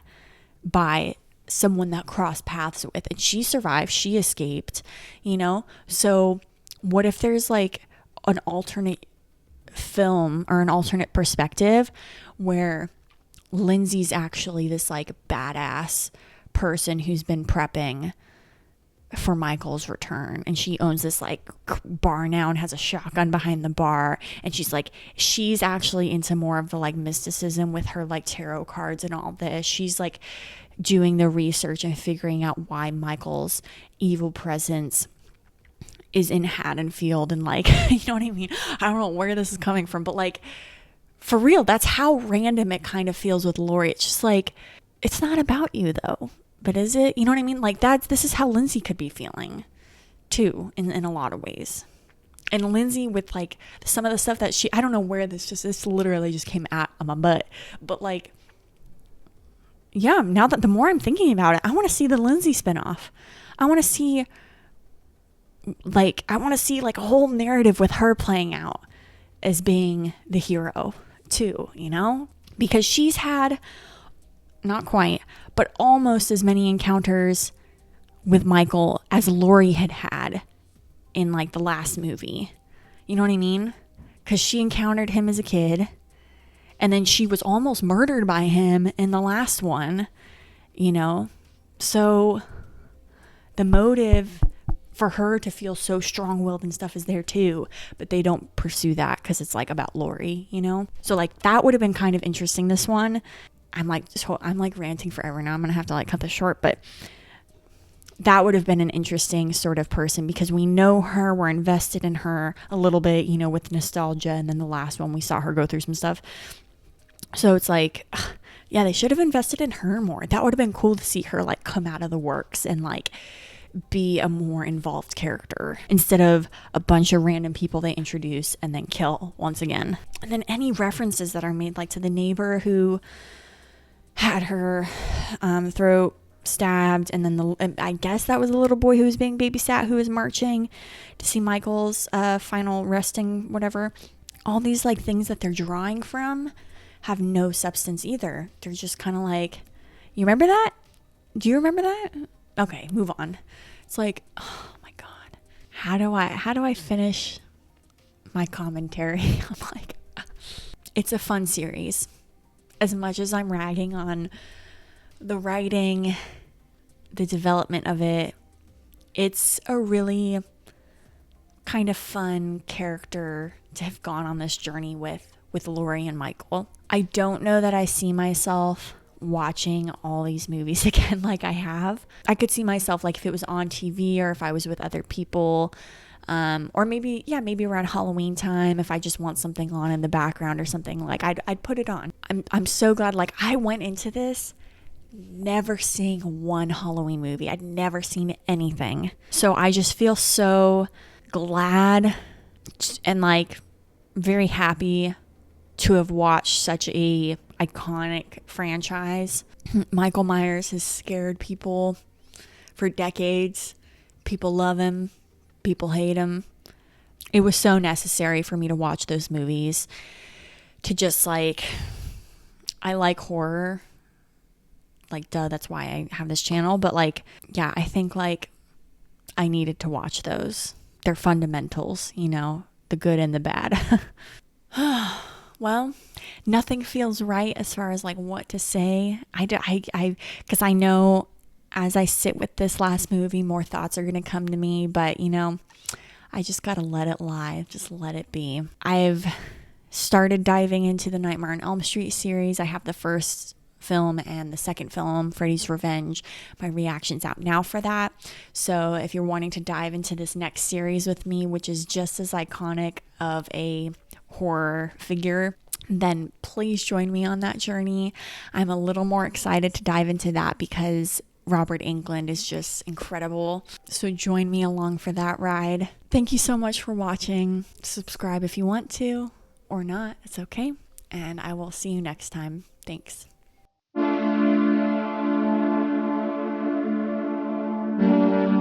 by someone that crossed paths with, and she survived, she escaped, you know? So what if there's, like, an alternate film or an alternate perspective where Lindsay's actually this, like, badass person who's been prepping for Michael's return, and she owns this, like, bar now and has a shotgun behind the bar, and she's actually into more of the, like, mysticism with her, like, tarot cards and all this. She's, like, doing the research and figuring out why Michael's evil presence is in Haddonfield, and, like, you know what I mean? I don't know where this is coming from, but, like, for real, that's how random it kind of feels with Laurie. It's just like, it's not about you though, but is it? You know what I mean? Like, this is how Lindsay could be feeling too, in a lot of ways. And Lindsay, with, like, some of the stuff that I don't know where this literally just came out of my butt, but, like, yeah, now that the more I'm thinking about it, I want to see the Lindsay spinoff. I want to see, like, a whole narrative with her playing out. as being the hero too, you know? Because she's had, not quite, but almost as many encounters with Michael as Laurie had had in like the last movie. You know what I mean? Because she encountered him as a kid, and then she was almost murdered by him in the last one, you know? So the motive for her to feel so strong-willed and stuff is there too, but they don't pursue that because it's like about Laurie, you know? So like that would have been kind of interesting, this one. I'm like ranting forever now. I'm gonna have to like cut this short, but that would have been an interesting sort of person because we know her, we're invested in her a little bit, you know, with nostalgia, and then the last one we saw her go through some stuff. So it's like, yeah, they should have invested in her more. That would have been cool to see her like come out of the works and like be a more involved character instead of a bunch of random people they introduce and then kill once again. And then any references that are made like to the neighbor who had her throat stabbed, and then I guess that was the little boy who was being babysat who was marching to see Michael's final resting whatever. All these like things that they're drawing from have no substance either. They're just kind of like, you remember that? Do you remember that? Okay, move on. It's like, oh my god, how do I finish my commentary? I'm like, it's a fun series. As much as I'm ragging on the writing, the development of it, it's a really kind of fun character to have gone on this journey with Laurie and Michael. I don't know that I see myself watching all these movies again like I have. I could see myself like if it was on TV or if I was with other people, or maybe around Halloween time, if I just want something on in the background or something, like I'd put it on. I'm so glad, like I went into this never seeing one Halloween movie. I'd never seen anything. So I just feel so glad and like very happy to have watched such a iconic franchise. Michael Myers has scared people for decades. People love him. People hate him. It was so necessary for me to watch those movies to just like, I like horror. Like, duh, that's why I have this channel. But like, yeah, I think like I needed to watch those. They're fundamentals, you know, the good and the bad. Well, nothing feels right as far as like what to say. Because I know as I sit with this last movie, more thoughts are going to come to me. But, you know, I just got to let it lie. Just let it be. I've started diving into the Nightmare on Elm Street series. I have the first film and the second film, Freddy's Revenge. My reaction's out now for that. So if you're wanting to dive into this next series with me, which is just as iconic of a horror figure, then please join me on that journey. I'm a little more excited to dive into that because Robert Englund is just incredible. So join me along for that ride. Thank you so much for watching. Subscribe if you want to, or not. It's okay. And I will see you next time. Thanks.